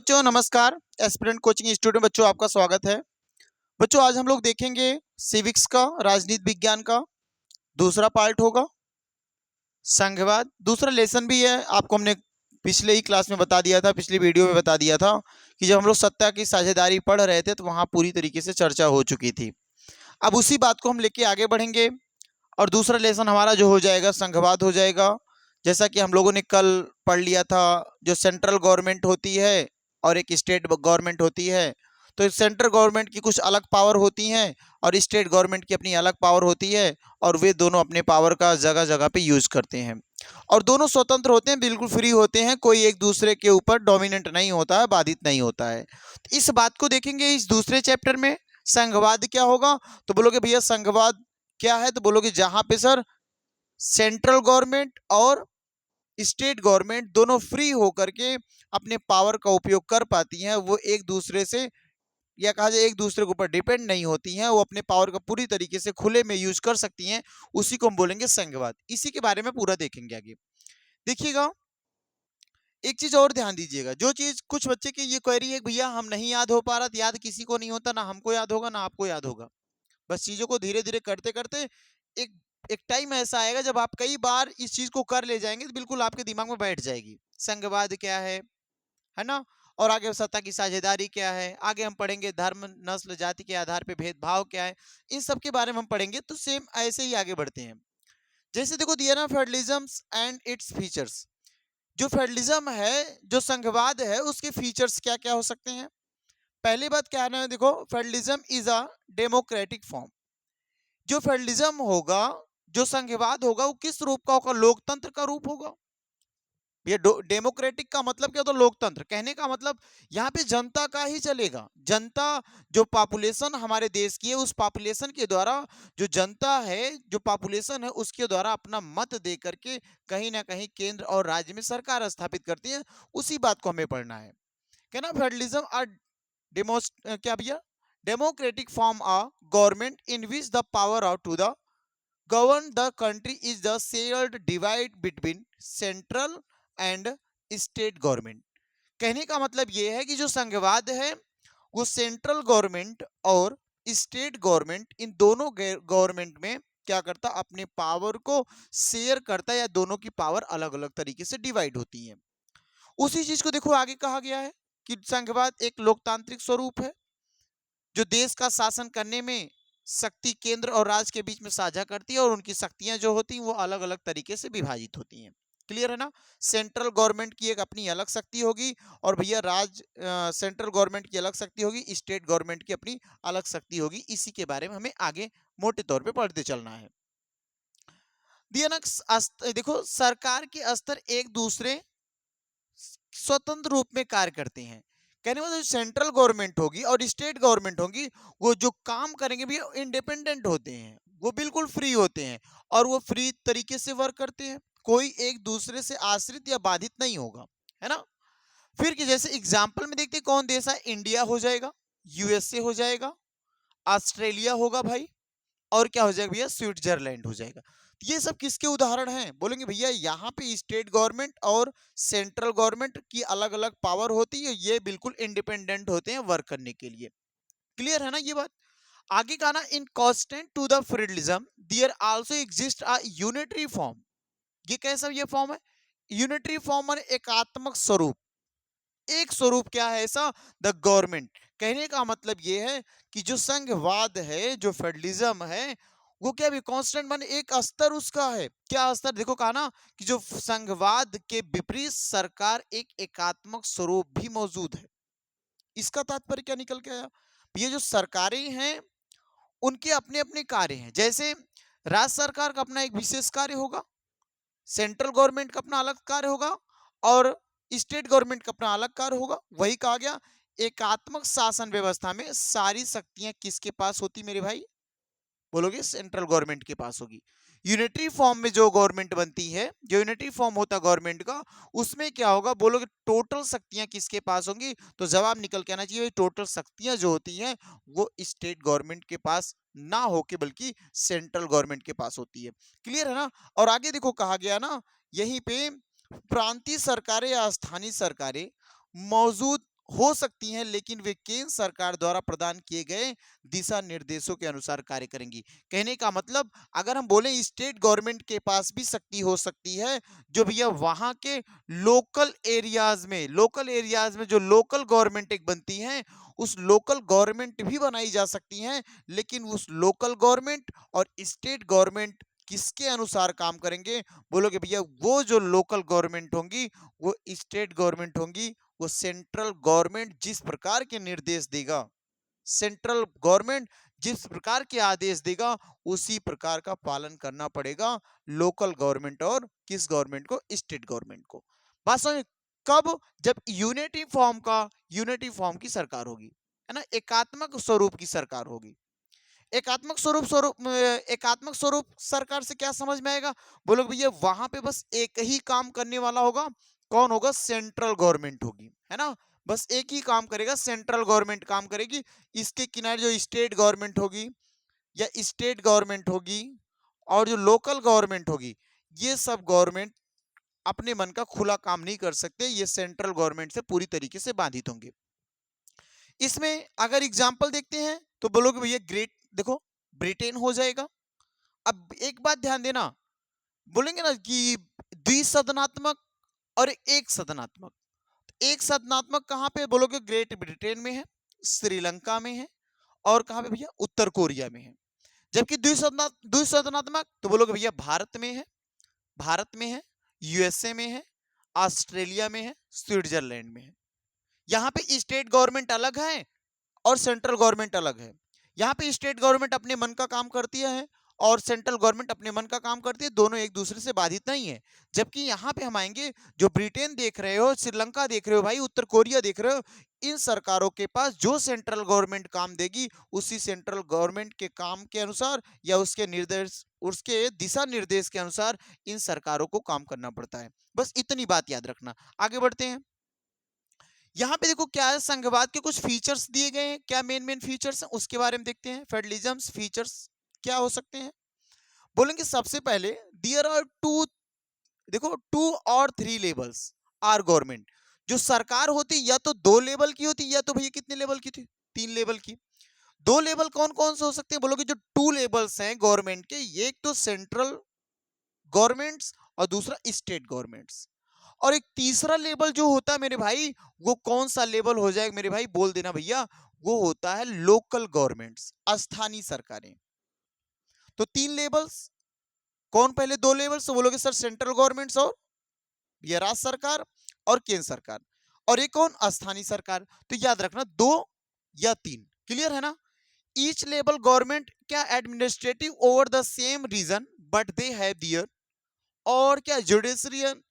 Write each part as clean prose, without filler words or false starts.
बच्चों नमस्कार। Aspirant coaching institute में बच्चों आपका स्वागत है। बच्चों आज हम लोग देखेंगे सिविक्स का, राजनीति विज्ञान का दूसरा पार्ट होगा संघवाद। दूसरा लेसन भी है, आपको हमने पिछले ही क्लास में बता दिया था, पिछली वीडियो में बता दिया था कि जब हम लोग सत्ता की साझेदारी पढ़ रहे थे तो वहां पूरी तरीके से चर्चा हो चुकी थी। अब उसी बात को हम लेके आगे बढ़ेंगे और दूसरा लेसन हमारा जो हो जाएगा संघवाद हो जाएगा। जैसा कि हम लोगों ने कल पढ़ लिया था, जो सेंट्रल गवर्नमेंट होती है और एक स्टेट गवर्नमेंट होती है, तो सेंट्रल गवर्नमेंट की कुछ अलग पावर होती हैं और स्टेट गवर्नमेंट की अपनी अलग पावर होती है और वे दोनों अपने पावर का जगह जगह पे यूज करते हैं और दोनों स्वतंत्र होते हैं, बिल्कुल फ्री होते हैं, कोई एक दूसरे के ऊपर डोमिनेंट नहीं होता है, बाधित नहीं होता है। तो इस बात को देखेंगे इस दूसरे चैप्टर में। संघवाद क्या होगा, तो बोलोगे भैया संघवाद क्या है, तो बोलोगे जहां पे सर सेंट्रल गवर्नमेंट और स्टेट गवर्नमेंट दोनों फ्री होकर के अपने पावर का उपयोग कर पाती हैं, वो एक दूसरे से या कहा जाए एक दूसरे के ऊपर डिपेंड नहीं होती हैं, वो अपने पावर का पूरी तरीके से खुले में यूज कर सकती हैं, उसी को हम बोलेंगे संघवाद। इसी के बारे में पूरा देखेंगे आगे। देखिएगा एक चीज और ध्यान दीजिएगा, जो चीज कुछ बच्चे की ये क्वेरी है भैया हम नहीं याद हो पा रहा, तो याद किसी को नहीं होता, ना हमको याद होगा ना आपको याद होगा। बस चीजों को धीरे धीरे करते करते एक एक टाइम ऐसा आएगा जब आप कई बार इस चीज को कर ले जाएंगे तो बिल्कुल आपके दिमाग में बैठ जाएगी। संघवाद क्या है ना। और आगे सत्ता की साझेदारी क्या है, आगे हम पढ़ेंगे धर्म नस्ल जाति के आधार पे भेदभाव क्या है, इन सब के बारे में हम पढ़ेंगे। तो सेम ऐसे ही आगे बढ़ते हैं। जैसे देखो दिया ना फेडरलिज्म एंड इट्स फीचर्स। जो फेडरलिज्म है, जो संघवाद है, उसके फीचर्स क्या क्या हो सकते हैं। पहली बात क्या है ना, देखो federalism is a democratic form. जो फेडरलिज्म होगा, जो संघवाद होगा, वो किस रूप का होगा, लोकतंत्र का रूप होगा। ये डेमोक्रेटिक का मतलब क्या होता है, लोकतंत्र। कहने का मतलब यहाँ पे जनता का ही चलेगा। जनता जो पॉपुलेशन हमारे देश की है, उस पॉपुलेशन के द्वारा, जो जनता है, जो पॉपुलेशन है, उसके द्वारा अपना मत दे करके कहीं ना कहीं केंद्र और राज्य में सरकार स्थापित करती है। उसी बात को हमें पढ़ना है। कहना फेडरलिज्म क्या भैया, democratic form a government in which the power out to the govern the country is the shared divide between central and state government। कहने का मतलब यह है कि जो संघवाद है वो सेंट्रल गवर्नमेंट और स्टेट गवर्नमेंट, इन दोनों गवर्नमेंट में क्या करता, अपने पावर को शेयर करता है, या दोनों की पावर अलग अलग तरीके से डिवाइड होती है। उसी चीज को देखो आगे कहा गया है कि संघवाद एक लोकतांत्रिक स्वरूप है जो देश का शासन करने में शक्ति केंद्र और राज्य के बीच में साझा करती है और उनकी शक्तियां जो होती हैं वो अलग अलग तरीके से विभाजित होती हैं। क्लियर है ना। सेंट्रल गवर्नमेंट की एक अपनी अलग शक्ति होगी और भैया सेंट्रल गवर्नमेंट की अलग शक्ति होगी, स्टेट गवर्नमेंट की अपनी अलग शक्ति होगी। इसी के बारे में हमें आगे मोटे तौर पे पढ़ते चलना है। दिया ना देखो सरकार के स्तर एक दूसरे स्वतंत्र रूप में कार्य करते हैं। कहने मतलब सेंट्रल गवर्नमेंट होगी और स्टेट गवर्नमेंट होगी, वो जो काम करेंगे भी इंडिपेंडेंट होते हैं, वो बिल्कुल फ्री होते हैं और वो फ्री तरीके से वर्क करते हैं, कोई एक दूसरे से आश्रित या बाधित नहीं होगा, है ना। फिर कि जैसे एग्जाम्पल में देखते कौन देश है, इंडिया हो जाएगा, यूएसए हो जाएगा, ऑस्ट्रेलिया होगा भाई, और क्या हो जाएगा भैया, स्विट्जरलैंड हो जाएगा। ये सब किसके उदाहरण हैं, बोलेंगे भैया यहाँ पे स्टेट गवर्नमेंट और सेंट्रल गवर्नमेंट की अलग अलग पावर होती है, ये बिल्कुल इंडिपेंडेंट होते हैं वर्क करने के लिए। क्लियर है ना ये बात। आगे का ना, in constant to the federalism there also exist a unitary form. ये कैसा ये फॉर्म है, यूनिटरी फॉर्म माने एकात्मक स्वरूप। एक स्वरूप क्या है ऐसा, द गवर्नमेंट। कहने का मतलब यह है कि जो संघवाद है, जो फेडरलिज्म है, वो क्या भी कांस्टेंट मान एक स्तर उसका है। क्या स्तर, देखो कहा ना कि जो संघवाद के विपरीत सरकार एक एकात्मक स्वरूप भी मौजूद है। इसका तात्पर्य क्या निकल के आया, ये जो सरकारें हैं उनके अपने अपने कार्य हैं। जैसे राज्य सरकार का अपना एक विशेष कार्य होगा, सेंट्रल गवर्नमेंट का अपना अलग कार्य होगा और स्टेट गवर्नमेंट का अपना अलग कार्य होगा। वही कहा गया एकात्मक शासन व्यवस्था में सारी शक्तियां किसके पास होती मेरे भाई, बोलोगे सेंट्रल गवर्नमेंट के पास होगी। यूनिटरी फॉर्म में जो गवर्नमेंट बनती है, जो यूनिटरी फॉर्म होता है गवर्नमेंट का, उसमें क्या होगा, बोलोगे टोटल शक्तियां किसके पास होंगी, तो जवाब निकल के आना चाहिए टोटल शक्तियां जो होती हैं वो स्टेट गवर्नमेंट के पास ना होके बल्कि सेंट्रल गवर्नमेंट के पास होती है। क्लियर है ना। और आगे देखो कहा गया ना, यहीं पे प्रांतीय सरकारें या स्थानीय सरकारें मौजूद हो सकती हैं, लेकिन वे केंद्र सरकार द्वारा प्रदान किए गए दिशा निर्देशों के अनुसार कार्य करेंगी। कहने का मतलब अगर हम बोलें स्टेट गवर्नमेंट के पास भी शक्ति हो सकती है, जो भैया वहां के लोकल एरियाज में जो लोकल गवर्नमेंट एक बनती है, उस लोकल गवर्नमेंट भी बनाई जा सकती हैं, लेकिन उस लोकल गवर्नमेंट और स्टेट गवर्नमेंट किसके अनुसार काम करेंगे? बोलोगे भैया वो जो लोकल गवर्नमेंट होंगी वो स्टेट गवर्नमेंट होंगी, वो सेंट्रल गवर्नमेंट जिस प्रकार के निर्देश देगा, सेंट्रल गवर्नमेंट जिस प्रकार के आदेश देगा, उसी प्रकार का पालन करना पड़ेगा लोकल गवर्नमेंट और किस गवर्नमेंट को? स्टेट गवर्नमेंट को। बात समझ? कब? जब यूनिटी फॉर्म की सरकार होगी, है ना, एकात्मक स्वरूप की सरकार होगी। एकात्मक स्वरूप सरकार से क्या समझ में आएगा? बोलो भैया वहां पे बस एक ही काम करने वाला होगा। कौन होगा? सेंट्रल गवर्नमेंट होगी, है ना, बस एक ही काम करेगा, सेंट्रल गवर्नमेंट काम करेगी। इसके किनारे जो स्टेट गवर्नमेंट होगी या स्टेट गवर्नमेंट होगी और जो लोकल गवर्नमेंट होगी, ये सब गवर्नमेंट अपने मन का खुला काम नहीं कर सकते, ये सेंट्रल गवर्नमेंट से पूरी तरीके से बाधित होंगे। इसमें अगर एग्जाम्पल देखते हैं तो बोलोगे भैया ग्रेट, देखो ब्रिटेन हो जाएगा। अब एक बात ध्यान देना, बोलेंगे ना कि द्विसदनात्मक और एक सदनात्मक। एक सदनात्मक कहां पे? बोलोगे ग्रेट ब्रिटेन में है, श्रीलंका में है, और कहां पे भैया? उत्तर कोरिया में है। जबकि द्विसदनात्मक तो बोलोगे भैया भारत में है, यूएसए में है, ऑस्ट्रेलिया में है, स्विट्जरलैंड में है। यहां पे स्टेट गवर्नमेंट अलग है और सेंट्रल गवर्नमेंट अलग है। यहाँ पे स्टेट गवर्नमेंट अपने मन का काम करती है और सेंट्रल गवर्नमेंट अपने मन का काम करती है, दोनों एक दूसरे से बाधित नहीं है। जबकि यहाँ पे हम आएंगे, जो ब्रिटेन देख रहे हो, श्रीलंका देख रहे हो भाई, उत्तर कोरिया देख रहे हो, इन सरकारों के पास जो सेंट्रल गवर्नमेंट काम देगी, उसी सेंट्रल गवर्नमेंट के काम के अनुसार या उसके दिशा निर्देश के अनुसार इन सरकारों को काम करना पड़ता है। बस इतनी बात याद रखना। आगे बढ़ते हैं। यहाँ पे देखो क्या है, संघवाद के कुछ फीचर्स दिए गए हैं। क्या मेन फीचर्स हैं उसके बारे में देखते हैं। फेडरलिज्म फीचर्स क्या हो सकते हैं? बोलेंगे सबसे पहले देयर आर टू, देखो 2 और 3 लेवल्स आर गवर्नमेंट। जो सरकार होती या तो 2 लेवल की होती, या तो भैया कितने लेवल की थी? 3 लेवल की। 2 लेवल कौन कौन से हो सकते हैं? बोलोगे जो 2 लेवल्स हैं गवर्नमेंट के, एक तो सेंट्रल गवर्नमेंट्स और दूसरा स्टेट गवर्नमेंट्स। और एक तीसरा लेवल जो होता है मेरे भाई, वो कौन सा लेवल हो जाएगा मेरे भाई? बोल देना भैया, वो होता है लोकल गवर्नमेंट्स, स्थानीय सरकारें। तो 3 लेवल्स। कौन पहले 2 लेवल्स? तो बोलोगे सर सेंट्रल गवर्नमेंट्स और ये राज्य सरकार और केंद्र सरकार। और एक कौन? स्थानीय सरकार। तो याद रखना 2 या 3। क्लियर है ना? ईच लेवल गवर्नमेंट क्या administrative over the same region, but they have there, और क्या जुडिशरियल,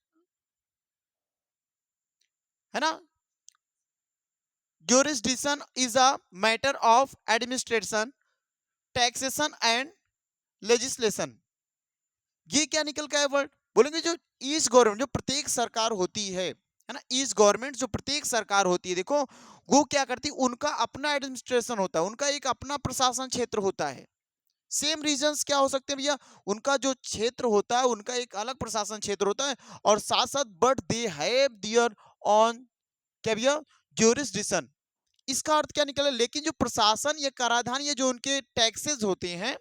है ना, jurisdiction is a matter of administration, taxation and legislation। ये क्या निकल का है वर्ड? बोलेंगे जो ईच गवर्नमेंट, जो प्रत्येक सरकार होती है ना, ईच गवर्नमेंट जो प्रत्येक सरकार होती है, देखो वो क्या करती है, उनका अपना एडमिनिस्ट्रेशन होता है, उनका एक अपना प्रशासन क्षेत्र होता है। सेम रीजन्स क्या हो सकते हैं भैया? उनका जो क्षेत्र होता है, उनका एक अलग प्रशासन क्षेत्र होता है, और साथ साथ but they have there on, क्या भैया? ज्यूरिसडिक्शन। इसका अर्थ क्या निकला? लेकिन जो प्रशासन या कराधान या जो उनके टैक्सेस होते हैं,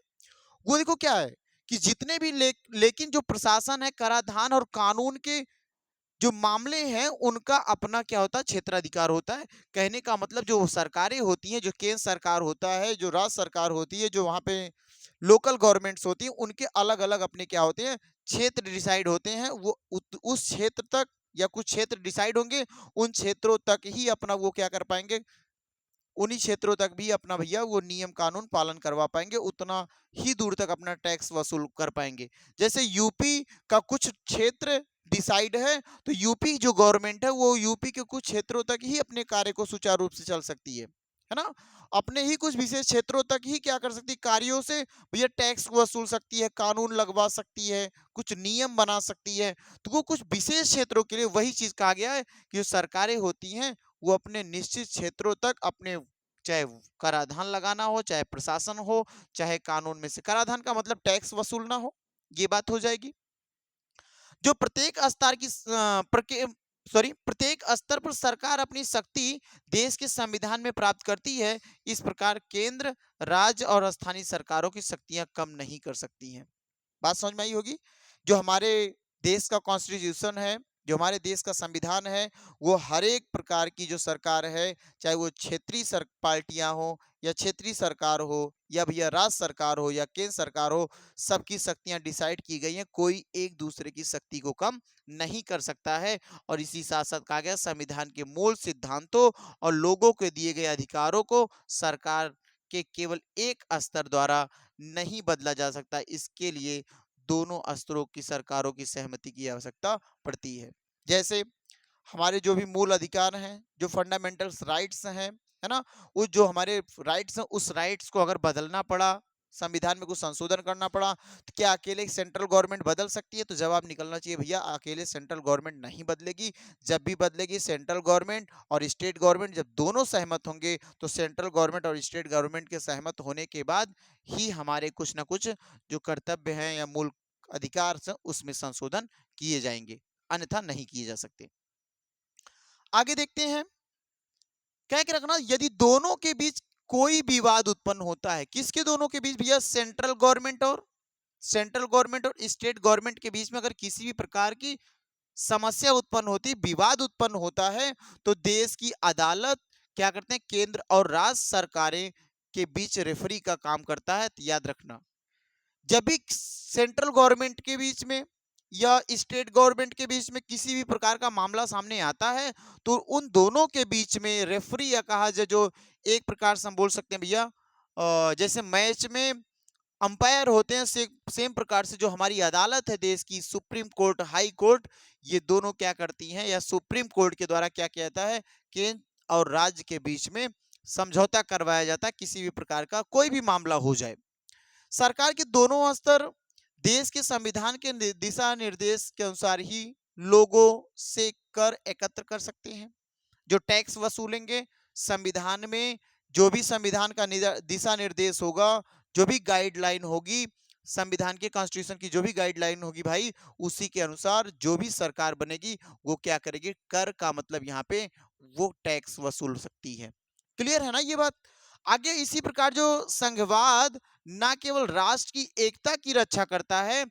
वो देखो क्या है कि जितने भी लेकिन जो प्रशासन है, कराधान और कानून के जो मामले हैं, उनका अपना क्या होता है? क्षेत्राधिकार होता है। कहने का मतलब जो सरकारें होती हैं, जो केंद्र सरकार होता है, जो राज्य सरकार होती है, जो वहां पे लोकल गवर्नमेंट्स होती हैं, उनके अलग अलग अपने क्या होते हैं? क्षेत्र डिसाइड होते हैं। वो उस क्षेत्र तक या कुछ क्षेत्र डिसाइड होंगे, उन क्षेत्रों तक ही अपना वो क्या कर पाएंगे? उन्हीं क्षेत्रों तक भी अपना भैया वो नियम कानून पालन करवा पाएंगे, उतना ही दूर तक अपना टैक्स वसूल कर पाएंगे। जैसे यूपी का कुछ क्षेत्र डिसाइड है, तो यूपी जो गवर्नमेंट है, वो यूपी के कुछ क्षेत्रों तक ही अपने कार्य को सुचारू रूप से चल सकती है ना, अपने ही कुछ विशेष क्षेत्रों तक ही क्या कर सकती है? कार्यों से भैया टैक्स वसूल सकती है, कानून लगवा सकती है, कुछ नियम बना सकती है। तो वो कुछ विशेष क्षेत्रों के लिए वही चीज कहा गया है कि जो सरकारें होती हैं, वो अपने निश्चित क्षेत्रों तक अपने, चाहे कराधान लगाना हो, चाहे प्रशासन हो, चाहे कानून में से कराधान का मतलब टैक्स वसूलना हो, ये बात हो जाएगी। जो प्रत्येक स्तर की प्रत्येक स्तर पर सरकार अपनी शक्ति देश के संविधान में प्राप्त करती है। इस प्रकार केंद्र, राज्य और स्थानीय सरकारों की शक्तियां कम नहीं कर सकती हैं। बात समझ में आई होगी। जो हमारे देश का कॉन्स्टिट्यूशन है, जो हमारे देश का संविधान है, वो हर एक प्रकार की जो सरकार है, चाहे वो क्षेत्रीय पार्टियां हो या क्षेत्रीय सरकार हो या भैया राज्य सरकार हो या केंद्र सरकार हो, सबकी शक्तियां डिसाइड की गई हैं। कोई एक दूसरे की शक्ति को कम नहीं कर सकता है। और इसी साथ साथ कहा गया संविधान के मूल सिद्धांतों और लोगों को दिए गए अधिकारों को सरकार के केवल एक स्तर द्वारा नहीं बदला जा सकता। इसके लिए दोनों स्तरों की सरकारों की सहमति की आवश्यकता पड़ती है। जैसे हमारे जो भी मूल अधिकार हैं, जो फंडामेंटल राइट्स हैं, है ना, वो जो हमारे राइट्स हैं, उस राइट्स को अगर बदलना पड़ा, संविधान में कुछ संशोधन करना पड़ा, तो क्या अकेले सेंट्रल गवर्नमेंट बदल सकती है? तो जवाब निकलना चाहिए भैया, अकेले सेंट्रल गवर्नमेंट नहीं बदलेगी। जब भी बदलेगी सेंट्रल गवर्नमेंट और स्टेट गवर्नमेंट जब दोनों सहमत होंगे, तो सेंट्रल गवर्नमेंट और स्टेट गवर्नमेंट के सहमत होने के बाद ही हमारे कुछ ना कुछ जो कर्तव्य हैं या मूल अधिकार हैं, उसमें संशोधन किए जाएंगे, अन्यथा नहीं किए जा सकते। आगे देखते हैं क्या क्या रखना। यदि दोनों के बीच कोई विवाद उत्पन्न होता है, किसके दोनों के बीच भैया? सेंट्रल गवर्नमेंट और स्टेट गवर्नमेंट के बीच में अगर किसी भी प्रकार की समस्या उत्पन्न होती, विवाद उत्पन्न होता है, तो देश की अदालत क्या करते हैं? केंद्र और राज्य सरकारें के बीच रेफरी का काम करता है। तो याद रखना, जब भी सेंट्रल गवर्नमेंट के बीच में या स्टेट गवर्नमेंट के बीच में किसी भी प्रकार का मामला सामने आता है, तो उन दोनों के बीच में रेफरी या कहा जाए जो एक प्रकार से हम बोल सकते हैं भैया, जैसे मैच में अंपायर होते हैं, सेम प्रकार से जो हमारी अदालत है देश की, सुप्रीम कोर्ट, हाई कोर्ट, ये दोनों क्या करती हैं या सुप्रीम कोर्ट के द्वारा क्या किया जाता है? केंद्र और राज्य के बीच में समझौता करवाया जाता है, किसी भी प्रकार का कोई भी मामला हो जाए। सरकार के दोनों स्तर देश के संविधान के दिशा निर्देश के अनुसार ही लोगों से कर एकत्र कर सकते हैं। जो टैक्स वसूलेंगे, संविधान में जो भी संविधान का दिशा निर्देश होगा, जो भी गाइडलाइन होगी, संविधान के कॉन्स्टिट्यूशन की जो भी गाइडलाइन होगी भाई, उसी के अनुसार जो भी सरकार बनेगी वो क्या करेगी? कर का मतलब यहाँ पे वो टैक्स वसूल सकती है। क्लियर है ना ये बात? आगे इसी प्रकार जो संघवाद ना केवल राष्ट्र की एकता की रक्षा करता है,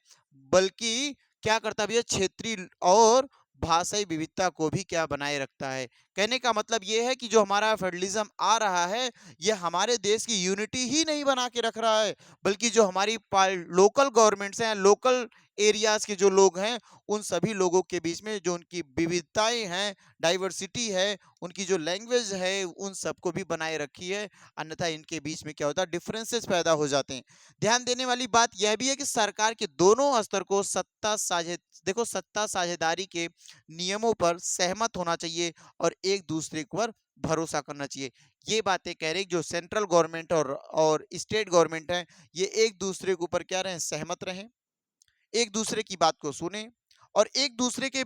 बल्कि क्या करता है भैया? क्षेत्रीय और भाषाई विविधता को भी क्या बनाए रखता है। कहने का मतलब ये है कि जो हमारा फेडरलिज्म आ रहा है, ये हमारे देश की यूनिटी ही नहीं बना के रख रहा है, बल्कि जो हमारी लोकल गवर्नमेंट्स हैं, लोकल एरियाज के जो लोग हैं, उन सभी लोगों के बीच में जो उनकी विविधताएं हैं, डाइवर्सिटी है, उनकी जो लैंग्वेज है, उन सबको भी बनाए रखी है। अन्यथा इनके बीच में क्या होता है? डिफरेंसेस पैदा हो जाते हैं। ध्यान देने वाली बात यह भी है कि सरकार के दोनों स्तर को सत्ता साझेदारी के नियमों पर सहमत होना चाहिए और एक दूसरे पर भरोसा करना चाहिए। ये बातें कह रहे जो सेंट्रल गवर्नमेंट और स्टेट गवर्नमेंट है, ये एक दूसरे के ऊपर क्या रहें? सहमत रहें, एक दूसरे की बात को सुने और एक दूसरे के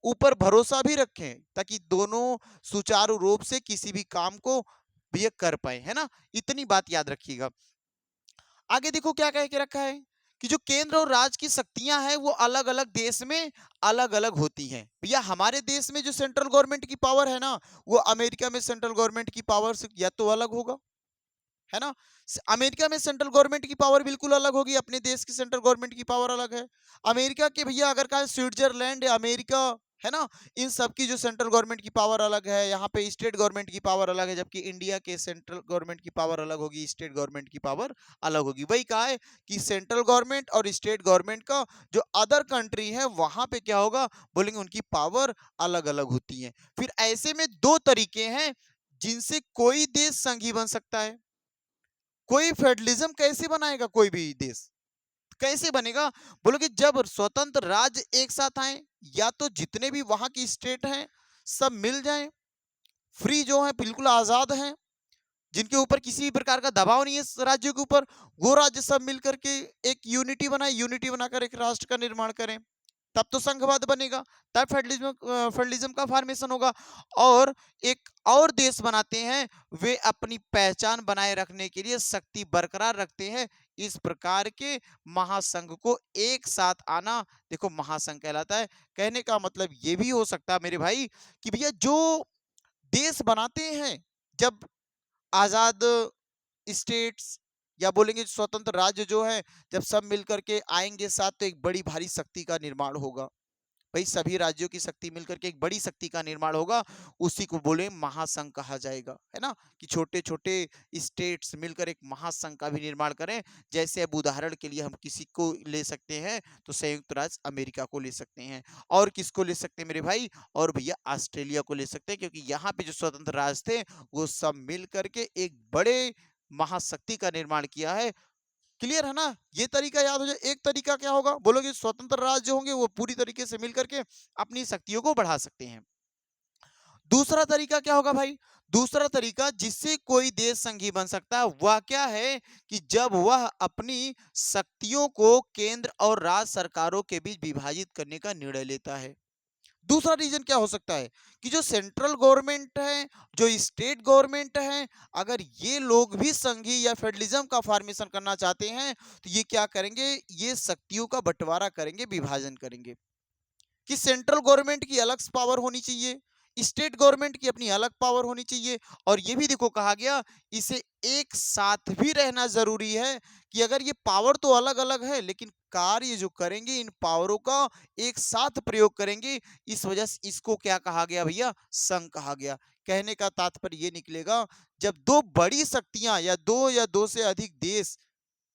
ऊपर भरोसा भी रखें, ताकि दोनों सुचारू रूप से किसी भी काम को भी ये कर पाए, है ना? इतनी बात याद रखिएगा। आगे देखो क्या कह के रखा है कि जो केंद्र और राज्य की शक्तियां हैं वो अलग अलग देश में अलग अलग होती हैं। भैया हमारे देश में जो सेंट्रल गवर्नमेंट की पावर है ना, वो अमेरिका में सेंट्रल गवर्नमेंट की पावर से या तो अलग होगा, है ना? अमेरिका में सेंट्रल गवर्नमेंट की पावर बिल्कुल अलग होगी, अपने देश की सेंट्रल गवर्नमेंट की पावर अलग है। अमेरिका के भैया अगर कहा स्विट्जरलैंड या अमेरिका, है ना, इन सब की जो सेंट्रल गवर्नमेंट की पावर अलग है, यहाँ पे स्टेट गवर्नमेंट की पावर अलग है, जबकि इंडिया के सेंट्रल गवर्नमेंट की पावर अलग होगी, स्टेट गवर्नमेंट की पावर अलग होगी। वही कहा है कि सेंट्रल गवर्नमेंट और स्टेट गवर्नमेंट का जो अदर कंट्री है वहां पे क्या होगा? बोलेंगे उनकी पावर अलग अलग होती है। फिर ऐसे में दो तरीके हैं जिनसे कोई देश संघी बन सकता है। कोई फेडरलिज्म कैसे बनाएगा कोई भी देश? कैसे बनेगा? बोलो कि जब स्वतंत्र राज्य एक साथ आए, या तो जितने भी वहां की स्टेट हैं सब मिल जाएं, फ्री जो है बिल्कुल आजाद हैं, जिनके ऊपर किसी भी प्रकार का दबाव नहीं है इस राज्य के ऊपर, वो राज्य सब मिलकर के एक यूनिटी बनाए, यूनिटी बनाकर एक राष्ट्र का निर्माण करें। तब तो संघवाद बनेगा, तब फेडरलिज्म का फॉर्मेशन होगा। और एक और देश बनाते हैं, वे अपनी पहचान बनाए रखने के लिए शक्ति बरकरार रखते हैं। इस प्रकार के महासंघ को एक साथ आना देखो महासंघ कहलाता है। कहने का मतलब ये भी हो सकता है मेरे भाई कि भैया जो देश बनाते हैं, जब आजाद स्टेट्स या बोलेंगे स्वतंत्र राज्य जो है, जब सब मिलकर के आएंगे साथ, तो एक बड़ी भारी शक्ति का निर्माण होगा। भाई सभी राज्यों की शक्ति मिलकर के एक बड़ी शक्ति का निर्माण होगा, उसी को बोले महासंघ कहा जाएगा, है ना। कि छोटे छोटे स्टेट्स मिलकर एक महासंघ का भी निर्माण करें। जैसे अब उदाहरण के लिए हम किसी को ले सकते हैं, तो संयुक्त राज्य अमेरिका को ले सकते हैं, और किसको ले सकते हैं मेरे भाई, और भैया ऑस्ट्रेलिया को ले सकते हैं, क्योंकि यहाँ पे जो स्वतंत्र राज्य थे वो सब मिल करके एक बड़े महाशक्ति का निर्माण किया है। क्लियर है ना। ये तरीका याद हो जाए। एक तरीका क्या होगा, बोलोगे स्वतंत्र राज्य होंगे वो पूरी तरीके से मिलकर के अपनी शक्तियों को बढ़ा सकते हैं। दूसरा तरीका क्या होगा भाई, दूसरा तरीका जिससे कोई देश संघी बन सकता है वह क्या है, कि जब वह अपनी शक्तियों को केंद्र और राज्य सरकारों के बीच विभाजित करने का निर्णय लेता है। दूसरा रीजन क्या हो सकता है, कि जो सेंट्रल गवर्नमेंट है, जो स्टेट गवर्नमेंट है, अगर ये लोग भी संघी या फेडरलिज्म का फॉर्मेशन करना चाहते हैं, तो ये क्या करेंगे, ये शक्तियों का बंटवारा करेंगे, विभाजन करेंगे। कि सेंट्रल गवर्नमेंट की अलग पावर होनी चाहिए, स्टेट गवर्नमेंट की अपनी अलग पावर होनी चाहिए। और ये भी देखो कहा गया, इसे एक साथ भी रहना जरूरी है, कि अगर ये पावर तो अलग अलग है, लेकिन कार्य जो करेंगे इन पावरों का एक साथ प्रयोग करेंगे। इस वजह से इसको क्या कहा गया भैया, संघ कहा गया। कहने का तात्पर्य ये निकलेगा, जब दो बड़ी शक्तियां या दो से अधिक देश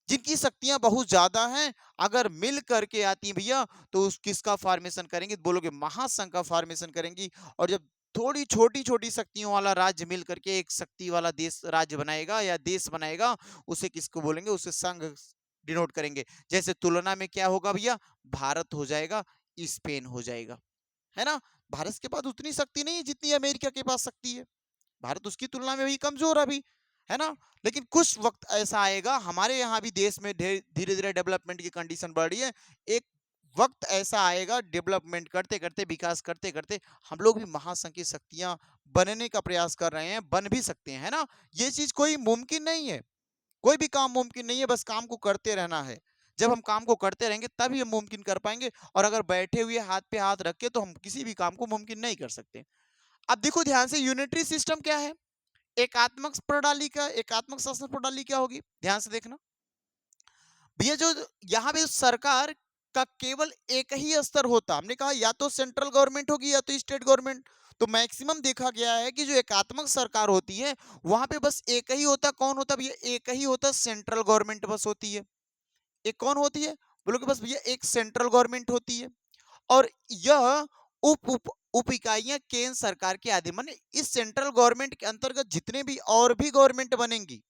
जिनकी शक्तियां बहुत ज्यादा हैं, अगर मिल करके आती हैं भैया, तो उस किसका फॉर्मेशन करेंगे, बोलोगे महासंघ का फॉर्मेशन करेंगी। और जब थोड़ी छोटी छोटी शक्तियों वाला राज्य मिल करके एक शक्ति वाला देश राज्य बनाएगा या देश बनाएगा, उसे किसको बोलेंगे, उसे संघ डिनोट करेंगे। जैसे तुलना में क्या होगा भैया, भारत हो जाएगा, स्पेन हो जाएगा, है ना। भारत के पास उतनी शक्ति नहीं है जितनी अमेरिका के पास शक्ति है, भारत उसकी तुलना में भी कमजोर अभी, है ना। लेकिन कुछ वक्त ऐसा आएगा, हमारे यहाँ भी देश में धीरे धीरे डेवलपमेंट की कंडीशन बढ़ रही है। एक वक्त ऐसा आएगा, डेवलपमेंट करते करते, विकास करते करते, हम लोग भी महासंघ की शक्तियां बनने का प्रयास कर रहे हैं, बन भी सकते हैं, है ना। ये चीज कोई मुमकिन नहीं है, कोई भी काम मुमकिन नहीं है, बस काम को करते रहना है। जब हम काम को करते रहेंगे तभी हम मुमकिन कर पाएंगे, और अगर बैठे हुए हाथ पे हाथ रख के तो हम किसी भी काम को मुमकिन नहीं कर सकते। अब देखो ध्यान से, यूनिटरी सिस्टम क्या है, एकात्मक प्रणाली का, एकात्मक शासन प्रणाली क्या होगी, ध्यान से देखना भैया। जो यहाँ पे सरकार का केवल एक ही स्तर होता, हमने कहा या तो सेंट्रल गवर्नमेंट होगी या तो स्टेट गवर्नमेंट। तो मैक्सिमम देखा गया है कि जो एकात्मक सरकार होती है वहां पे बस एक ही होता, कौन होता भैया, एक ही होता, सेंट्रल गवर्नमेंट बस होती है। एक कौन होती है, बोलो कि बस भैया एक सेंट्रल गवर्नमेंट होती है। और यह उप उप उप इकाइयां केंद्र सरकार के अधीन, माने इस सेंट्रल गवर्नमेंट के अंतर्गत जितने भी और भी गवर्नमेंट बनेंगी,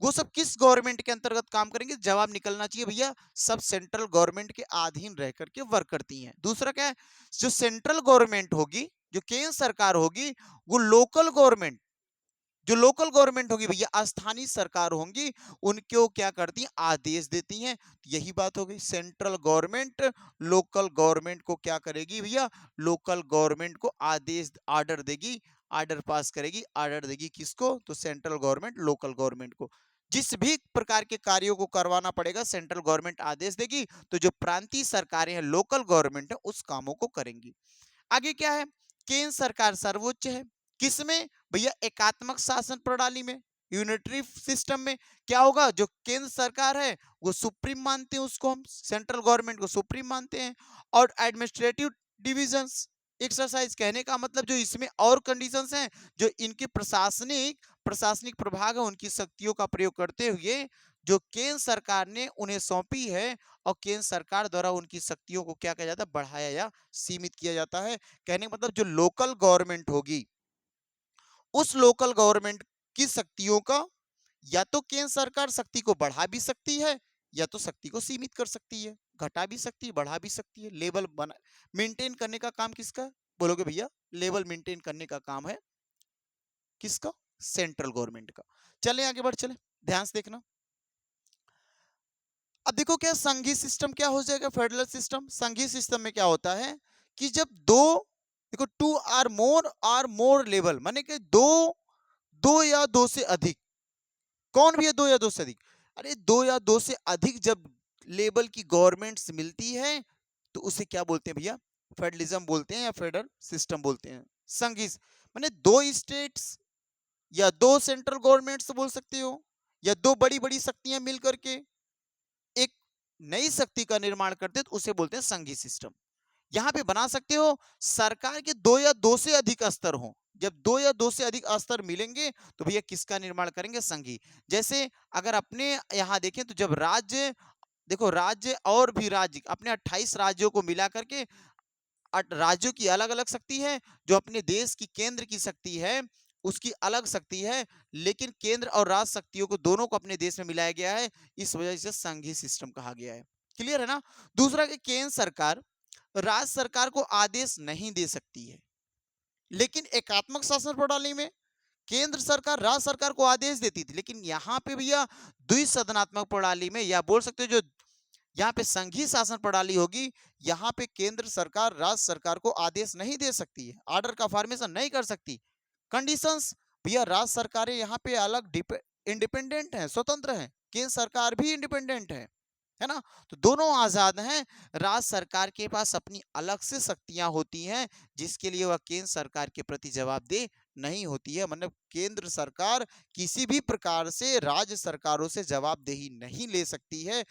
वो सब किस गवर्नमेंट के अंतर्गत काम करेंगे, जवाब निकलना चाहिए भैया, सब सेंट्रल गवर्नमेंट के अधीन रह करके वर्क करती हैं। दूसरा क्या है, जो सेंट्रल गवर्नमेंट होगी, जो केंद्र सरकार होगी, वो लोकल गवर्नमेंट, जो लोकल गवर्नमेंट होगी भैया, स्थानीय सरकार होंगी, उनको क्या करती हैं, आदेश देती हैं। यही बात हो गई, सेंट्रल गवर्नमेंट लोकल गवर्नमेंट को क्या करेगी भैया, लोकल गवर्नमेंट को आदेश, आर्डर देगी, आर्डर पास करेगी। आर्डर देगी किसको, तो सेंट्रल गवर्नमेंट लोकल गवर्नमेंट को। जिस भी प्रकार के कार्यों को करवाना पड़ेगा सेंट्रल गवर्नमेंट आदेश देगी, तो जो प्रांतीय सरकारें हैं, लोकल गवर्नमेंट है, उस कामों को करेंगी। आगे क्या है, केंद्र सरकार सर्वोच्च है, किसमें भैया, एकात्मक शासन प्रणाली में, यूनिटरी सिस्टम में। क्या होगा, जो केंद्र सरकार है वो सुप्रीम मानते हैं, उसको हम सेंट्रल गवर्नमेंट को सुप्रीम मानते हैं। और एडमिनिस्ट्रेटिव डिविजन्स एक्सरसाइज, कहने का मतलब जो इसमें और कंडीशंस हैं, जो इनके प्रशासनिक प्रशासनिक प्रभाग है, उनकी शक्तियों का प्रयोग करते हुए जो केंद्र सरकार ने उन्हें सौंपी है, और केंद्र सरकार द्वारा उनकी शक्तियों को क्या किया जाता है, बढ़ाया या सीमित किया जाता है। कहने का मतलब जो लोकल गवर्नमेंट होगी, उस लोकल गवर्नमेंट की शक्तियों का या तो केंद्र सरकार शक्ति को बढ़ा भी सकती है, या तो शक्ति को सीमित कर सकती है, घटा भी सकती है, बढ़ा भी सकती है। लेवल बना मेंटेन करने का काम किसका है? बोलोगे भैया, लेवल मेंटेन करने का काम है किसका, सेंट्रल गवर्नमेंट का। चले आगे बढ़ चले, ध्यान से देखना। अब देखो क्या संघीय सिस्टम क्या हो जाएगा, फेडरल सिस्टम। संघीय सिस्टम में क्या होता है कि जब दो, देखो टू आर मोर लेवल, माने कि दो, दो या दो से अधिक, कौन भी है दो या दो से अधिक, अरे दो या दो से अधिक जब लेवल की गवर्नमेंट्स मिलती है तो उसे क्या बोलते हैं भैया, फेडरलिज्म बोलते हैं या फेडरल सिस्टम बोलते हैं। संघीय माने दो स्टेट्स या दो सेंट्रल गवर्नमेंट्स बोल सकते हो, या दो बड़ी बड़ी शक्तियां मिलकर के एक नई शक्ति का निर्माण करते हैं तो उसे बोलते हैं संघीय सिस्टम। यहां पे बना सकते हो सरकार के दो या दो से अधिक स्तर हो, जब दो या दो से अधिक स्तर मिलेंगे तो भैया किसका निर्माण करेंगे, संघीय। जैसे अगर अपने यहां देखें तो जब राज्य, देखो राज्य और भी राज्य अपने 28 राज्यों को मिला करके राज्यों की अलग अलग शक्ति है, जो अपने देश की केंद्र की शक्ति है उसकी अलग शक्ति है, लेकिन केंद्र और राज्य शक्तियों को दोनों को अपने देश में मिलाया गया है, इस वजह से संघीय सिस्टम कहा गया है। क्लियर है ना। दूसरा कि केंद्र सरकार राज्य सरकार को आदेश नहीं दे सकती है, लेकिन एकात्मक शासन प्रणाली में केंद्र सरकार राज्य सरकार को आदेश देती थी, लेकिन यहाँ पे भैया द्विसदनात्मक प्रणाली में, या बोल सकते हो जो यहाँ पे संघीय शासन प्रणाली होगी, यहाँ पे केंद्र सरकार राज्य सरकार को आदेश नहीं दे सकती है, ऑर्डर का फॉर्मेशन नहीं कर सकती। कंडीशंस भैया, राज्य सरकारें यहाँ पे अलग इंडिपेंडेंट हैं, स्वतंत्र हैं, केंद्र सरकार भी इंडिपेंडेंट है ना। तो दोनों आजाद हैं। राज्य सरकार के पास अपनी अलग से शक्तियां होती हैं जिसके लिए वह केंद्र सरकार के प्रति जवाबदेह नहीं होती है, मतलब केंद्र सरकार किसी भी प्रकार से राज्य सरकारों से जवाबदेही नहीं ले सकती है।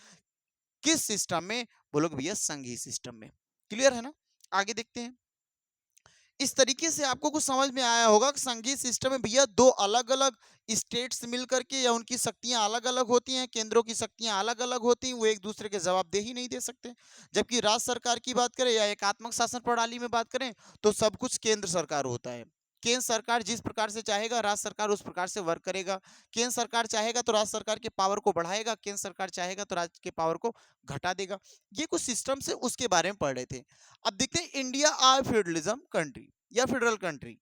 किस सिस्टम में, बोलोगे भैया संघीय सिस्टम में। क्लियर है ना। आगे देखते हैं। इस तरीके से आपको कुछ समझ में आया होगा कि संघीय सिस्टम में भैया दो अलग अलग स्टेट्स मिलकर के, या उनकी शक्तियां अलग अलग होती हैं, केंद्रों की शक्तियां अलग अलग होती हैं, वो एक दूसरे के जवाबदेही नहीं दे सकते। जबकि राज्य सरकार की बात करें या एकात्मक शासन प्रणाली में बात करें तो सब कुछ केंद्र सरकार होता है। केंद्र सरकार जिस प्रकार से चाहेगा राज्य सरकार उस प्रकार से वर्क करेगा। केंद्र सरकार चाहेगा तो राज्य सरकार के पावर को बढ़ाएगा, केंद्र सरकार चाहेगा तो राज्य के पावर को घटा देगा। ये कुछ सिस्टम से उसके बारे में पढ़ रहे थे। अब देखते हैं इंडिया आर फेडरलिज्म कंट्री या फेडरल कंट्री।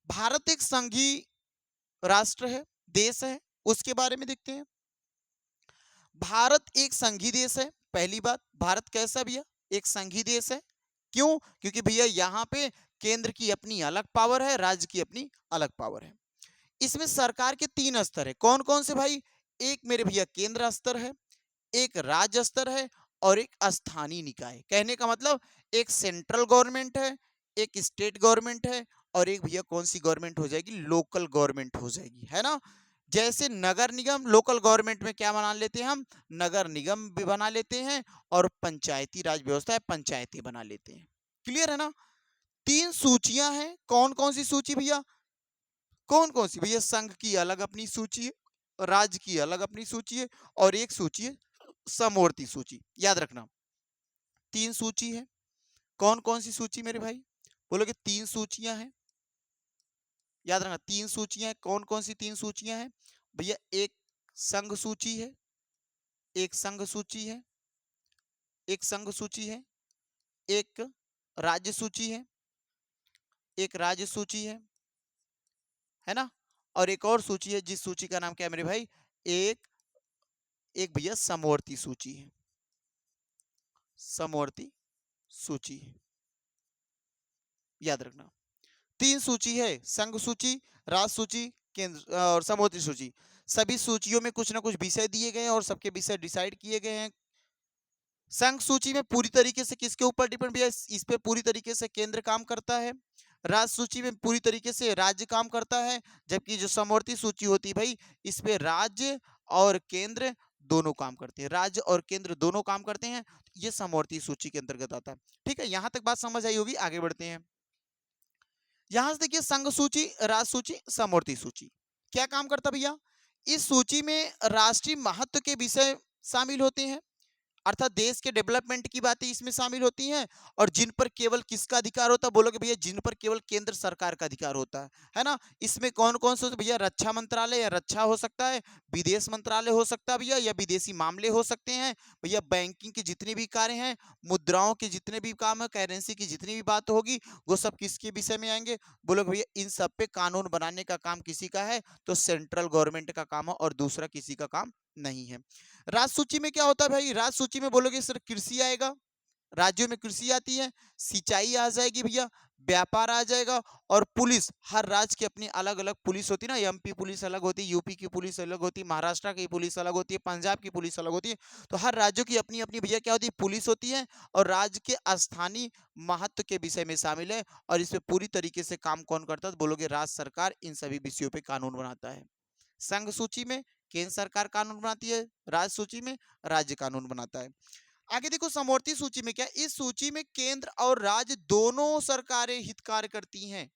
भारत एक संघीय राष्ट्र है, देश है, उसके बारे में देखते हैं। भारत एक संघीय देश है। पहली बात, भारत कैसा भैया, एक संघीय देश है। क्यों? क्योंकि भैया यहाँ पे केंद्र की अपनी अलग पावर है, राज्य की अपनी अलग पावर है। इसमें सरकार के तीन स्तर है। कौन कौन से भाई? एक मेरे भैया केंद्र स्तर है, एक राज्य स्तर है और एक स्थानीय निकाय। कहने का मतलब एक सेंट्रल गवर्नमेंट है, एक स्टेट गवर्नमेंट है और एक भैया कौन सी गवर्नमेंट हो जाएगी, लोकल गवर्नमेंट हो जाएगी, है ना। जैसे नगर निगम, लोकल गवर्नमेंट में क्या बना लेते हैं हम, नगर निगम भी बना लेते हैं और पंचायती राज व्यवस्था है, पंचायतें बना लेते हैं। क्लियर है ना। तीन सूचियां हैं। कौन कौन सी सूची भैया, कौन कौन सी भैया? संघ की अलग अपनी सूची है, राज्य की अलग अपनी सूची है और एक सूची है समवर्ती सूची। याद रखना तीन सूची है। कौन कौन सी सूची मेरे भाई? बोलोगे तीन सूचियां हैं। याद रखना तीन सूचियां हैं। कौन कौन सी तीन सूचियां हैं भैया? एक संघ सूची है, एक संघ सूची है, एक संघ सूची है, एक राज्य सूची है, एक राज्य सूची है ना। और एक और सूची है जिस सूची का नाम क्या है मेरे भाई, एक एक भैया समवर्ती सूची है, समवर्ती सूची है। याद रखना तीन सूची है, संघ सूची, राज्य सूची, केंद्र और समवर्ती सूची। सभी सूचियों में कुछ ना कुछ विषय दिए गए हैं और सबके विषय डिसाइड किए गए हैं। संघ सूची में पूरी तरीके से किसके ऊपर डिपेंड भैया, इस पे पूरी तरीके से केंद्र काम करता है। राज्य सूची में पूरी तरीके से राज्य काम करता है। जबकि जो समवर्ती सूची होती है भाई, इस पे राज्य और केंद्र दोनों काम करते हैं, राज्य और केंद्र दोनों काम करते हैं। ये समवर्ती सूची के अंतर्गत आता है। ठीक है, यहां तक बात समझ आई होगी। आगे बढ़ते हैं। यहां से देखिए संघ सूची, राज्य सूची, समवर्ती सूची क्या काम करता भैया। इस सूची में राष्ट्रीय महत्व के विषय शामिल होते हैं, अर्थात देश के डेवलपमेंट की बातें इसमें शामिल होती हैं। और जिन पर केवल किसका अधिकार होता है, बोलोगे भैया जिन पर केवल केंद्र सरकार का अधिकार होता है ना। इसमें कौन कौन से भैया, रक्षा मंत्रालय या रक्षा हो सकता है, विदेश मंत्रालय हो सकता है भैया, या विदेशी मामले हो सकते हैं भैया, बैंकिंग के जितने भी कार्य हैं, मुद्राओं के जितने भी काम है, करेंसी की जितनी भी बात होगी, वो सब किसके विषय में आएंगे, बोलोगे भैया इन सब पे कानून बनाने का काम किसी का है, तो सेंट्रल गवर्नमेंट का काम है और दूसरा किसी का काम नहीं है। राज्य सूची में क्या होता है भाई? राज्य सूची में बोलोगे सर कृषि आएगा, राज्यों में कृषि आती है, सिंचाई आ जाएगी भैया, व्यापार आ जाएगा, और पुलिस, हर राज्य की अपनी अलग अलग पुलिस होती है ना, एमपी पुलिस अलग होती है, यूपी की पुलिस अलग होती है, महाराष्ट्र की पुलिस अलग होती है, पंजाब की पुलिस अलग होती है। तो हर राज्यों की अपनी अपनी भैया क्या होती है? पुलिस होती है, और राज्य के स्थानीय महत्व के विषय में शामिल है। और इसमें पूरी तरीके से काम कौन करता है? तो बोलोगे राज्य सरकार इन सभी विषयों पे कानून बनाता है। संघ सूची में केंद्र सरकार कानून बनाती है, राज्य सूची में राज्य कानून बनाता है। आगे देखो समवर्ती सूची में क्या, इस सूची में केंद्र और राज्य दोनों सरकारें हित कार्य करती हैं।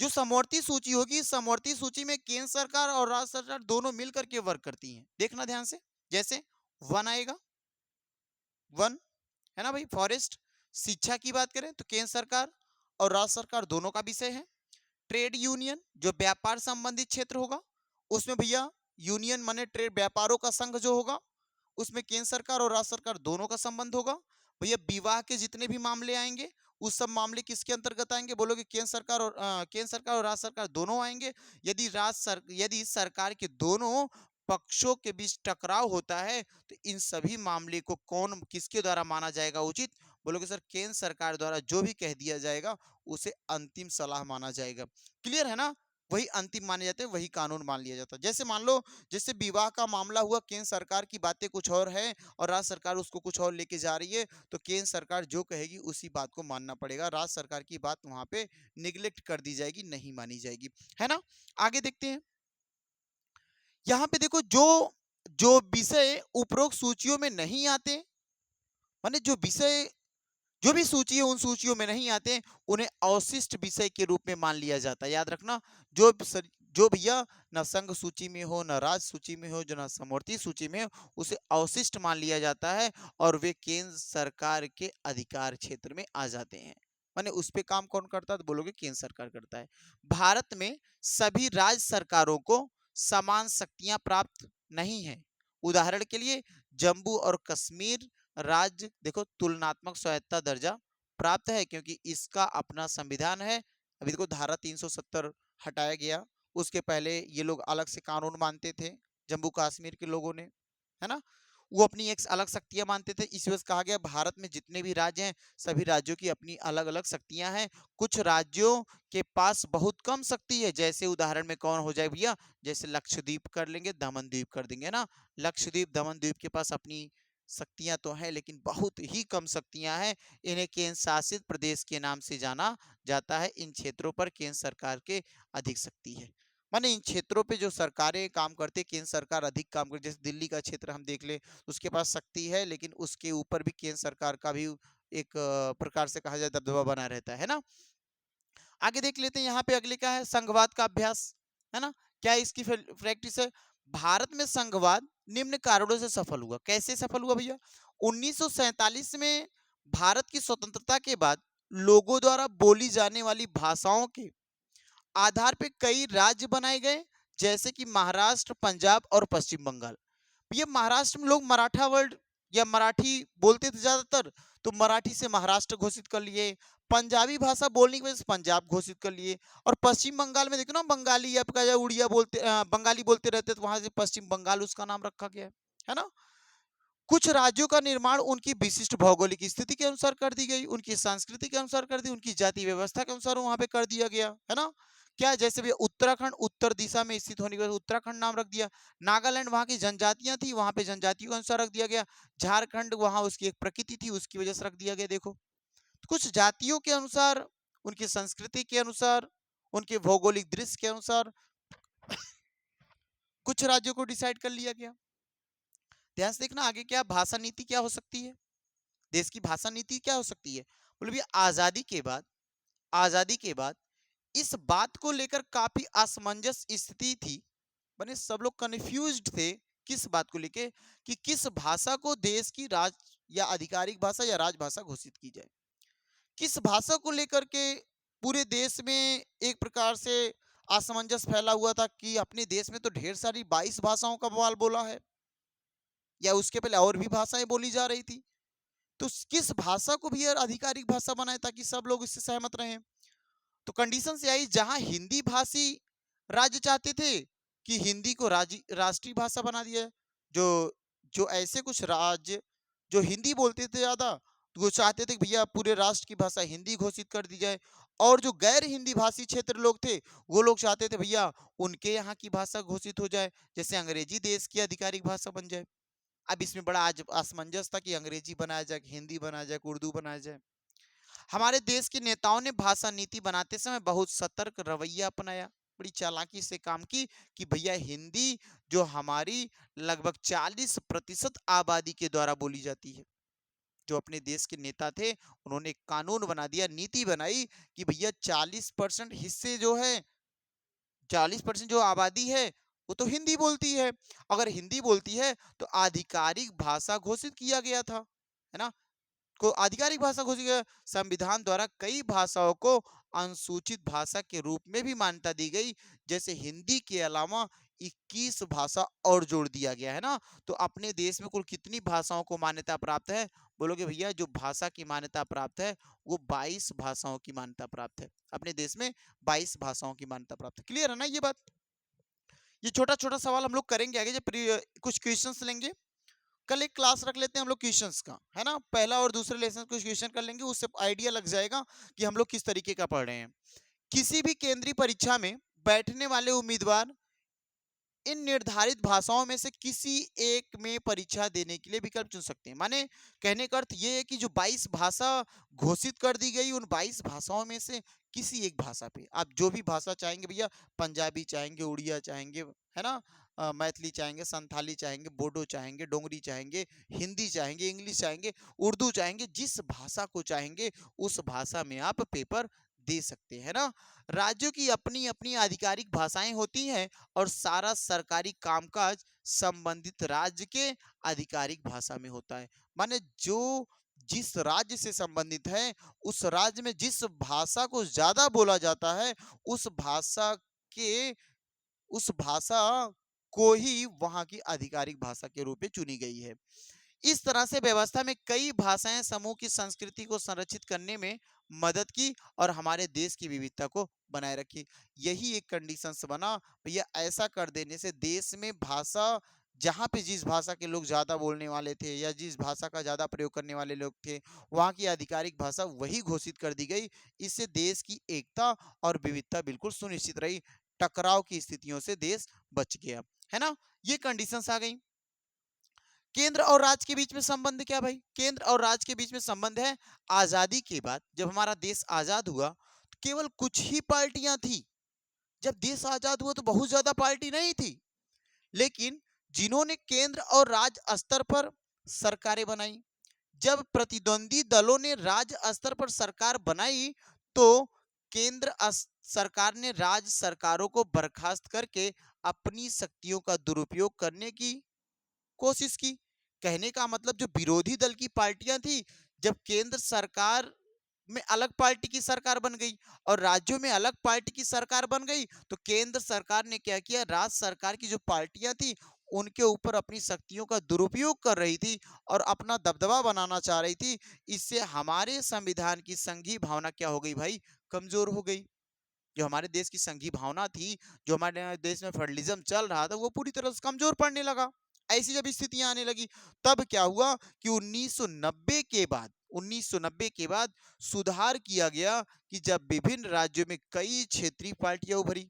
जो समवर्ती सूची होगी, समवर्ती सूची में केंद्र सरकार और राज्य सरकार दोनों मिलकर के वर्क करती हैं। देखना ध्यान से, जैसे वन आएगा, वन है ना भाई, फॉरेस्ट। शिक्षा की बात करें तो केंद्र सरकार और राज्य सरकार दोनों का विषय है। ट्रेड यूनियन जो व्यापार संबंधित क्षेत्र होगा, उसमें भैया यूनियन माने ट्रेड, व्यापारों का संघ जो होगा, उसमें केंद्र सरकार और राज्य सरकार दोनों का संबंध होगा। भैया विवाह के जितने भी मामले आएंगे, उस सब मामले किसके अंतर्गत आएंगे? बोलोगे केंद्र सरकार और केंद्र सरकार और राज्य सरकार दोनों आएंगे। यदि सरकार के दोनों पक्षों के बीच टकराव होता है, तो इन सभी मामले को कौन, किसके द्वारा माना जाएगा उचित? बोलोगे सर केंद्र सरकार द्वारा जो भी कह दिया जाएगा उसे अंतिम सलाह माना जाएगा। क्लियर है ना? वही अंतिम माने जाते हैं, वही कानून मान लिया जाता है। जैसे मान लो, जैसे विवाह का मामला हुआ, केंद्र सरकार की बातें कुछ और है और राज्य सरकार उसको कुछ और लेके जा रही है, तो केंद्र सरकार जो कहेगी उसी बात को मानना पड़ेगा। राज्य सरकार की बात वहां पे निगलेक्ट कर दी जाएगी, नहीं मानी जाएगी, है ना? आगे देखते हैं। यहाँ पे देखो, जो जो विषय उपरोक्त सूचियों में नहीं आते, माने जो विषय, जो भी सूची है उन सूचियों में नहीं आते, उन्हें अवशिष्ट विषय के रूप में मान लिया जाता है। याद रखना, जो भैया न संघ सूची में हो, न राज्य सूची में हो, जो न समवर्ती सूची में हो, उसे अवशिष्ट मान लिया जाता है और वे केंद्र सरकार के अधिकार क्षेत्र में आ जाते हैं। माने उस पे काम कौन करता है? तो बोलोगे केंद्र सरकार करता है। भारत में सभी राज्य सरकारों को समान शक्तियां प्राप्त नहीं है। उदाहरण के लिए जम्मू और कश्मीर राज्य देखो तुलनात्मक स्वायत्ता दर्जा प्राप्त है, क्योंकि इसका अपना संविधान है। अभी देखो धारा 370 हटाया गया, उसके पहले ये लोग अलग से कानून मानते थे, जम्मू कश्मीर के लोगों ने, है ना? वो अपनी एक अलग शक्तियां मानते थे। इस वजह कहा गया भारत में जितने भी राज्य हैं, सभी राज्यों की अपनी अलग अलग शक्तियां हैं। कुछ राज्यों के पास बहुत कम शक्ति है, जैसे उदाहरण में कौन हो जाए भैया? जैसे लक्षद्वीप कर लेंगे, दमन द्वीप कर देंगे ना। लक्षद्वीप दमन द्वीप के पास अपनी शक्तियां तो हैं, लेकिन बहुत ही कम शक्तियां हैं। इन्हें केंद्र शासित प्रदेश के नाम से जाना जाता है। इन क्षेत्रों पर केंद्र सरकार के अधिक शक्ति है। माने इन क्षेत्रों पे जो सरकारें काम करती है, केंद्र सरकार अधिक काम करती है। जैसे दिल्ली का क्षेत्र हम देख ले, उसके पास शक्ति है, लेकिन उसके ऊपर भी केंद्र सरकार का भी एक प्रकार से कहा जाए दबदबा बना रहता है ना। आगे देख लेते हैं, यहाँ पे अगले क्या है? संघवाद का अभ्यास, है ना? क्या इसकी प्रैक्टिस है? भारत में संघवाद निम्न कारणों से सफल हुआ। कैसे सफल हुआ भैया? 1947 में भारत की स्वतंत्रता के बाद लोगों द्वारा बोली जाने वाली भाषाओं के आधार पे कई राज्य बनाए गए, जैसे कि महाराष्ट्र, पंजाब और पश्चिम बंगाल। ये महाराष्ट्र में लोग मराठा वर्ड या मराठी बोलते थे ज्यादातर, तो मराठी से महाराष्ट्र घोषित कर लिए। पंजाबी भाषा बोलने की वजह से पंजाब घोषित कर लिए। और पश्चिम बंगाल में देखो ना, बंगाली आपका या उड़िया बोलते, बंगाली बोलते रहते, तो वहां से पश्चिम बंगाल उसका नाम रखा गया है ना। कुछ राज्यों का निर्माण उनकी विशिष्ट भौगोलिक स्थिति के अनुसार कर दी गई, उनकी संस्कृति के अनुसार कर दी, उनकी जाति व्यवस्था के अनुसार वहां पे कर दिया गया, है ना। क्या, जैसे भी उत्तराखंड उत्तर दिशा में स्थित होने की वजह से उत्तराखंड नाम रख दिया। नागालैंड वहां की जनजातियां थी, वहां पे जनजातियों के अनुसार रख दिया गया। झारखंड वहां उसकी एक प्रकृति थी, उसकी वजह से रख दिया गया। देखो, तो कुछ जातियों के अनुसार, उनकी संस्कृति के अनुसार, उनके भौगोलिक दृश्य के अनुसार कुछ राज्यों को डिसाइड कर लिया गया। ध्यान से देखना आगे क्या भाषा नीति क्या हो सकती है। देश की भाषा नीति क्या हो सकती है? बोले भैया आजादी के बाद इस बात को लेकर काफी असमंजस स्थिति थी। माने सब लोग कंफ्यूज्ड थे किस बात को लेके, कि किस भाषा को देश की राज या आधिकारिक भाषा या राजभाषा घोषित की जाए। किस भाषा को लेकर के पूरे देश में एक प्रकार से असमंजस फैला हुआ था, कि अपने देश में तो ढेर सारी 22 भाषाओं का बवाल बोला है, या उसके पहले और भी भाषाएं बोली जा रही थी। तो किस भाषा को भी आधिकारिक भाषा बनाए ताकि सब लोग इससे सहमत रहें। तो कंडीशन से आई, जहां हिंदी भाषी राज्य चाहते थे, कि हिंदी को राष्ट्रीय भाषा बना दिया है। जो जो ऐसे कुछ राज्य जो हिंदी बोलते थे ज्यादा, तो वो चाहते थे कि भैया पूरे राष्ट्र की भाषा हिंदी घोषित कर दी जाए। और जो गैर हिंदी भाषी क्षेत्र लोग थे, वो लोग चाहते थे भैया उनके यहाँ की भाषा घोषित हो जाए, जैसे अंग्रेजी देश की आधिकारिक भाषा बन जाए। अब इसमें बड़ा आज असमंजस था कि अंग्रेजी बनाया जाए, हिंदी बनाया जाए, उर्दू बनाया जाए। हमारे देश के नेताओं ने भाषा नीति बनाते समय बहुत सतर्क रवैया अपनाया, बड़ी चालाकी से काम की कि भैया हिंदी जो हमारी लगभग 40% आबादी के द्वारा बोली जाती है। जो अपने देश के नेता थे, उन्होंने एक कानून बना दिया, नीति बनाई कि भैया 40% हिस्से जो है, 40% जो आबादी है वो तो हिंदी बोलती है। अगर हिंदी बोलती है तो आधिकारिक भाषा घोषित किया गया था, है ना, को आधिकारिक भाषा घोषित किया। संविधान द्वारा कई भाषाओं को अनुसूचित भाषा के रूप में भी मान्यता दी गई, जैसे हिंदी के अलावा 21 भाषा और जोड़ दिया गया है ना। तो अपने देश में कुल कितनी भाषाओं को मान्यता प्राप्त है? बोलोगे भैया जो भाषा की मान्यता प्राप्त है वो 22 भाषाओं की मान्यता प्राप्त है। अपने देश में 22 भाषाओं की मान्यता प्राप्त है। क्लियर है ना ये बात? ये छोटा छोटा सवाल हम लोग करेंगे आगे, जब कुछ क्वेश्चंस लेंगे। कल एक क्लास रख लेते हैं हम लोग क्वेश्चंस का, है ना, पहला और दूसरे लेसन कुछ क्वेश्चन कर लेंगे, उससे आइडिया लग जाएगा कि हम लोग किस तरीके का पढ़ रहे हैं। किसी भी केंद्रीय परीक्षा में बैठने वाले उम्मीदवार इन निर्धारित भाषाओं में से किसी एक में परीक्षा देने के लिए विकल्प चुन सकते हैं। माने कहने का अर्थ ये है कि जो 22 भाषा घोषित कर दी गई, उन 22 भाषाओं में से किसी एक भाषा पे आप जो भी भाषा चाहेंगे भैया, पंजाबी चाहेंगे, उड़िया चाहेंगे, है ना, मैथिली चाहेंगे, संथाली चाहेंगे, बोडो चाहेंगे, डोंगरी चाहेंगे, हिंदी चाहेंगे, इंग्लिश चाहेंगे, उर्दू चाहेंगे, जिस भाषा को चाहेंगे उस भाषा में आप पेपर दे सकते हैं ना। राज्यों की अपनी अपनी आधिकारिक भाषाएं होती हैं और सारा सरकारी कामकाज संबंधित राज्य के आधिकारिक भाषा में होता है। माने जो जिस राज्य से संबंधित है, उस राज्य में जिस भाषा को ज्यादा बोला जाता है, उस भाषा के उस भाषा को ही वहां की आधिकारिक भाषा के रूप में चुनी गई है। इस तरह से व्यवस्था में कई भाषाएं समूह की संस्कृति को संरक्षित करने में मदद की और हमारे देश की विविधता को बनाए रखी। यही एक कंडीशंस बना भैया, ऐसा कर देने से देश में भाषा, जहाँ पे जिस भाषा के लोग ज्यादा बोलने वाले थे या जिस भाषा का ज्यादा प्रयोग करने वाले लोग थे, वहाँ की आधिकारिक भाषा वही घोषित कर दी गई। इससे देश की एकता और विविधता बिल्कुल सुनिश्चित रही, टकराव की स्थितियों से देश बच गया, है ना। ये कंडीशंस आ गई। केंद्र और राज्य के बीच में संबंध क्या भाई? केंद्र और राज्य के बीच में संबंध है, आजादी के बाद जब हमारा देश आजाद हुआ तो केवल कुछ ही पार्टियां थी। जब देश आजाद हुआ तो बहुत ज्यादा पार्टी नहीं थी, लेकिन जिन्होंने केंद्र और राज्य स्तर पर सरकारें बनाई, जब प्रतिद्वंदी दलों ने राज्य स्तर पर सरकार बनाई तो सरकार ने राज्य सरकारों को बर्खास्त करके अपनी शक्तियों का दुरुपयोग करने की कोशिश की। कहने का मतलब जो विरोधी दल की पार्टियां थी, जब केंद्र सरकार में अलग पार्टी की सरकार बन गई और राज्यों में अलग पार्टी की सरकार बन गई, तो केंद्र सरकार ने क्या किया, राज्य सरकार की जो पार्टियां थी उनके ऊपर अपनी शक्तियों का दुरुपयोग कर रही थी और अपना दबदबा बनाना चाह रही थी। इससे हमारे संविधान की संघीय भावना क्या हो गई भाई, कमजोर हो गई। जो हमारे देश की संघीय भावना थी, जो हमारे देश में फेडरलिज्म चल रहा था, वो पूरी तरह से कमजोर पड़ने लगा। ऐसी जब स्थितियां आने लगी, तब क्या हुआ कि 1990 के बाद सुधार किया गया कि जब विभिन्न राज्यों में कई क्षेत्रीय पार्टियां उभरी,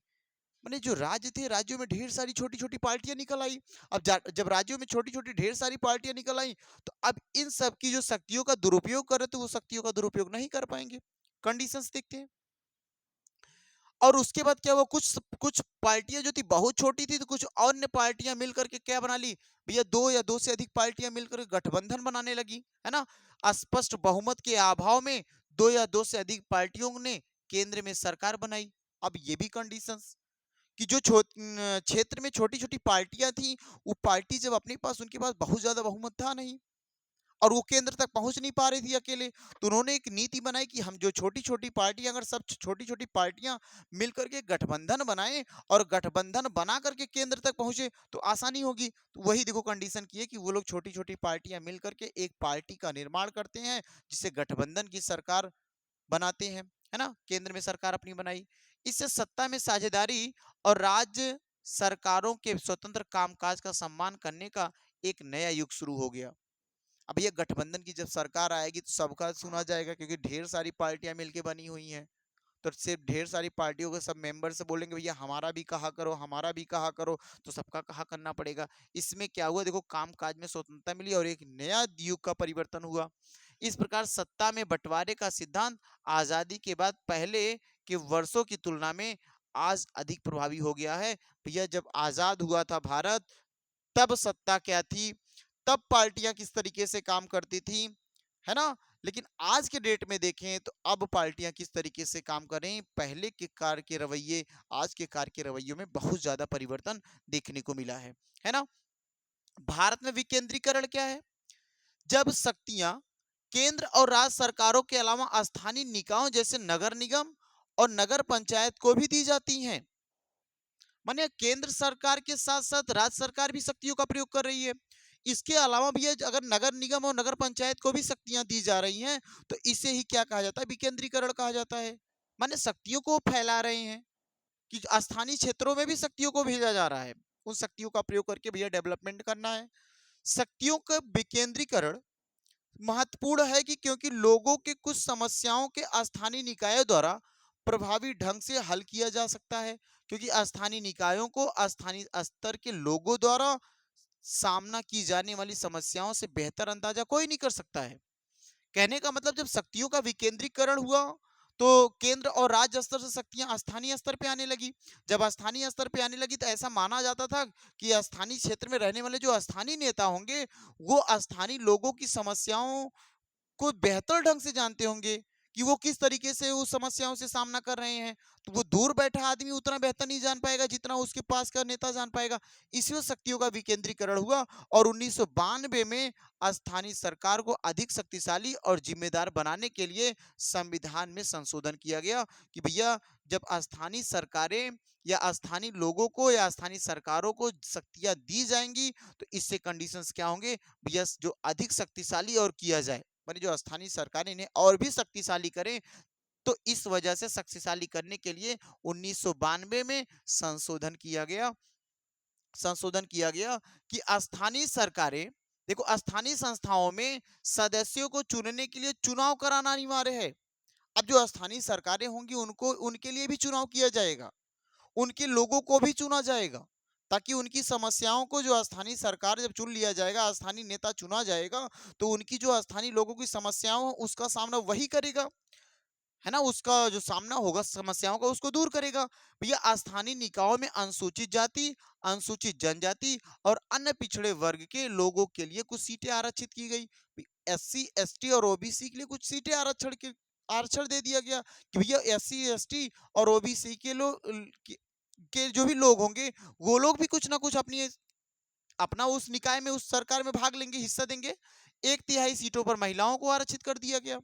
मैंने जो राज्य थे, राज्यों में ढेर सारी छोटी छोटी पार्टियां निकल आई। अब जब राज्यों में छोटी छोटी ढेर सारी पार्टियां निकल आई, तो अब इन सब की जो शक्तियों का दुरुपयोग कर रहे थे, वो शक्तियों का दुरुपयोग नहीं कर पाएंगे। कंडीशंस देखते हैं। और उसके बाद क्या हुआ, कुछ कुछ पार्टियां जो थी बहुत छोटी थी, तो कुछ अन्य पार्टियां मिलकर के क्या बना ली भैया, दो या दो से अधिक पार्टियां मिलकर गठबंधन बनाने लगी, है ना। स्पष्ट बहुमत के अभाव में दो या दो से अधिक पार्टियों ने केंद्र में सरकार बनाई। अब ये भी कंडीशंस कि जो क्षेत्र में छोटी छोटी पार्टियां थी, वो पार्टी जब अपने पास, उनके पास बहुत ज्यादा बहुमत था नहीं और वो केंद्र तक पहुंच नहीं पा रही थी अकेले, तो उन्होंने एक नीति बनाई कि हम जो छोटी छोटी पार्टियां, अगर सब छोटी छोटी पार्टियां मिलकर के गठबंधन बनाएं और गठबंधन बना करके केंद्र तक पहुंचे तो आसानी होगी। तो वही देखो कंडीशन की है कि वो लोग छोटी छोटी पार्टियां मिलकर के एक पार्टी का निर्माण करते हैं, जिससे गठबंधन की सरकार बनाते हैं, है ना। केंद्र में सरकार अपनी बनाई, इससे सत्ता में साझेदारी और राज्य सरकारों के स्वतंत्र कामकाज का सम्मान करने का एक नया युग शुरू हो गया। अब ये गठबंधन की जब सरकार आएगी तो सबका सुना जाएगा, क्योंकि ढेर सारी पार्टियां मिलके बनी हुई हैं। तो सिर्फ ढेर सारी पार्टियों के सब मेंबर से बोलेंगे भैया हमारा भी कहा करो, हमारा भी कहा करो, तो सबका कहा करना पड़ेगा। इसमें क्या हुआ, देखो कामकाज में स्वतंत्रता मिली और एक नया युग का परिवर्तन हुआ। इस प्रकार सत्ता में बंटवारे का सिद्धांत आजादी के बाद पहले के वर्षों की तुलना में आज अधिक प्रभावी हो गया है। भैया जब आजाद हुआ था भारत, तब सत्ता क्या थी, तब पार्टियां किस तरीके से काम करती थी, है ना। लेकिन आज के डेट में देखें तो अब पार्टियां किस तरीके से काम कर रही हैं, पहले के कार के रवैये आज के कार के रवैयों में बहुत ज्यादा परिवर्तन देखने को मिला है ना। भारत में विकेंद्रीकरण क्या है, जब शक्तियां केंद्र और राज्य सरकारों के अलावा स्थानीय निकायों जैसे नगर निगम और नगर पंचायत को भी दी जाती हैं। माने केंद्र सरकार के साथ साथ राज्य सरकार भी शक्तियों का प्रयोग कर रही है। इसके अलावा भी अगर नगर निगम और नगर पंचायत को भी शक्तियां दी जा रही हैं तो इसे ही क्या कहा जाता है, विकेंद्रीकरण कहा जाता है। माने शक्तियों को फैला रहे हैं कि स्थानीय क्षेत्रों में भी शक्तियों को भेजा जा रहा है, उन शक्तियों का प्रयोग करके भैया डेवलपमेंट करना है। शक्तियों का विकेंद्रीकरण महत्वपूर्ण है कि क्योंकि लोगों के कुछ समस्याओं के स्थानीय निकायों द्वारा प्रभावी ढंग से हल किया जा सकता है, क्योंकि स्थानीय निकायों को स्थानीय स्तर के लोगों द्वारा सामना की जाने वाली समस्याओं से बेहतर अंदाजा कोई नहीं कर सकता है। कहने का मतलब जब शक्तियों का विकेंद्रीकरण हुआ तो केंद्र और राज्य स्तर से शक्तियां स्थानीय स्तर पे आने लगी। जब स्थानीय स्तर पे आने लगी तो ऐसा माना जाता था कि स्थानीय क्षेत्र में रहने वाले जो स्थानीय नेता होंगे वो स्थानीय लोगों की समस्याओं को बेहतर ढंग से जानते होंगे कि वो किस तरीके से उस समस्याओं से सामना कर रहे हैं। तो वो दूर बैठा आदमी उतना बेहतर नहीं जान पाएगा जितना उसके पास का नेता जान पाएगा। इसी वजह शक्तियों का विकेंद्रीकरण हुआ और 1992 में स्थानीय सरकार को अधिक शक्तिशाली और जिम्मेदार बनाने के लिए संविधान में संशोधन किया गया कि भैया जब स्थानीय सरकारें या स्थानीय लोगों को या स्थानीय सरकारों को शक्तियां दी जाएंगी तो इससे कंडीशंस क्या होंगे, भैया जो अधिक शक्तिशाली और किया जाए, माने जो स्थानीय सरकारें इन्हें और भी शक्तिशाली करें। तो इस वजह से शक्तिशाली करने के लिए 1992 में संशोधन किया गया कि स्थानीय सरकारें, देखो स्थानीय संस्थाओं में सदस्यों को चुनने के लिए चुनाव कराना अनिवार्य है। अब जो स्थानीय सरकारें होंगी उनको उनके लिए भी चुनाव किया जाएगा, उनके लोगों को भी चुना जाएगा, ताकि उनकी समस्याओं को जो स्थानीय सरकार जब चुन लिया जाएगा, स्थानीय नेता चुना जाएगा, तो उनकी जो स्थानीय लोगों की समस्याओं उसका सामना वही करेगा, है ना। उसका जो सामना होगा समस्याओं का उसको दूर करेगा। भैया स्थानीय निकायों में अनुसूचित जाति, अनुसूचित जनजाति और अन्य पिछड़े वर्ग के लोगों के लिए कुछ सीटें आरक्षित की गई। एससी एसटी और ओबीसी के लिए कुछ सीटें आरक्षण दे दिया गया कि भैया एससी एसटी और ओबीसी के जो भी लोग होंगे वो लोग भी कुछ ना कुछ अपना उस निकाय में उस सरकार में भाग लेंगे, हिस्सा देंगे। 1/3 सीटों पर महिलाओं को आरक्षित कर दिया गया।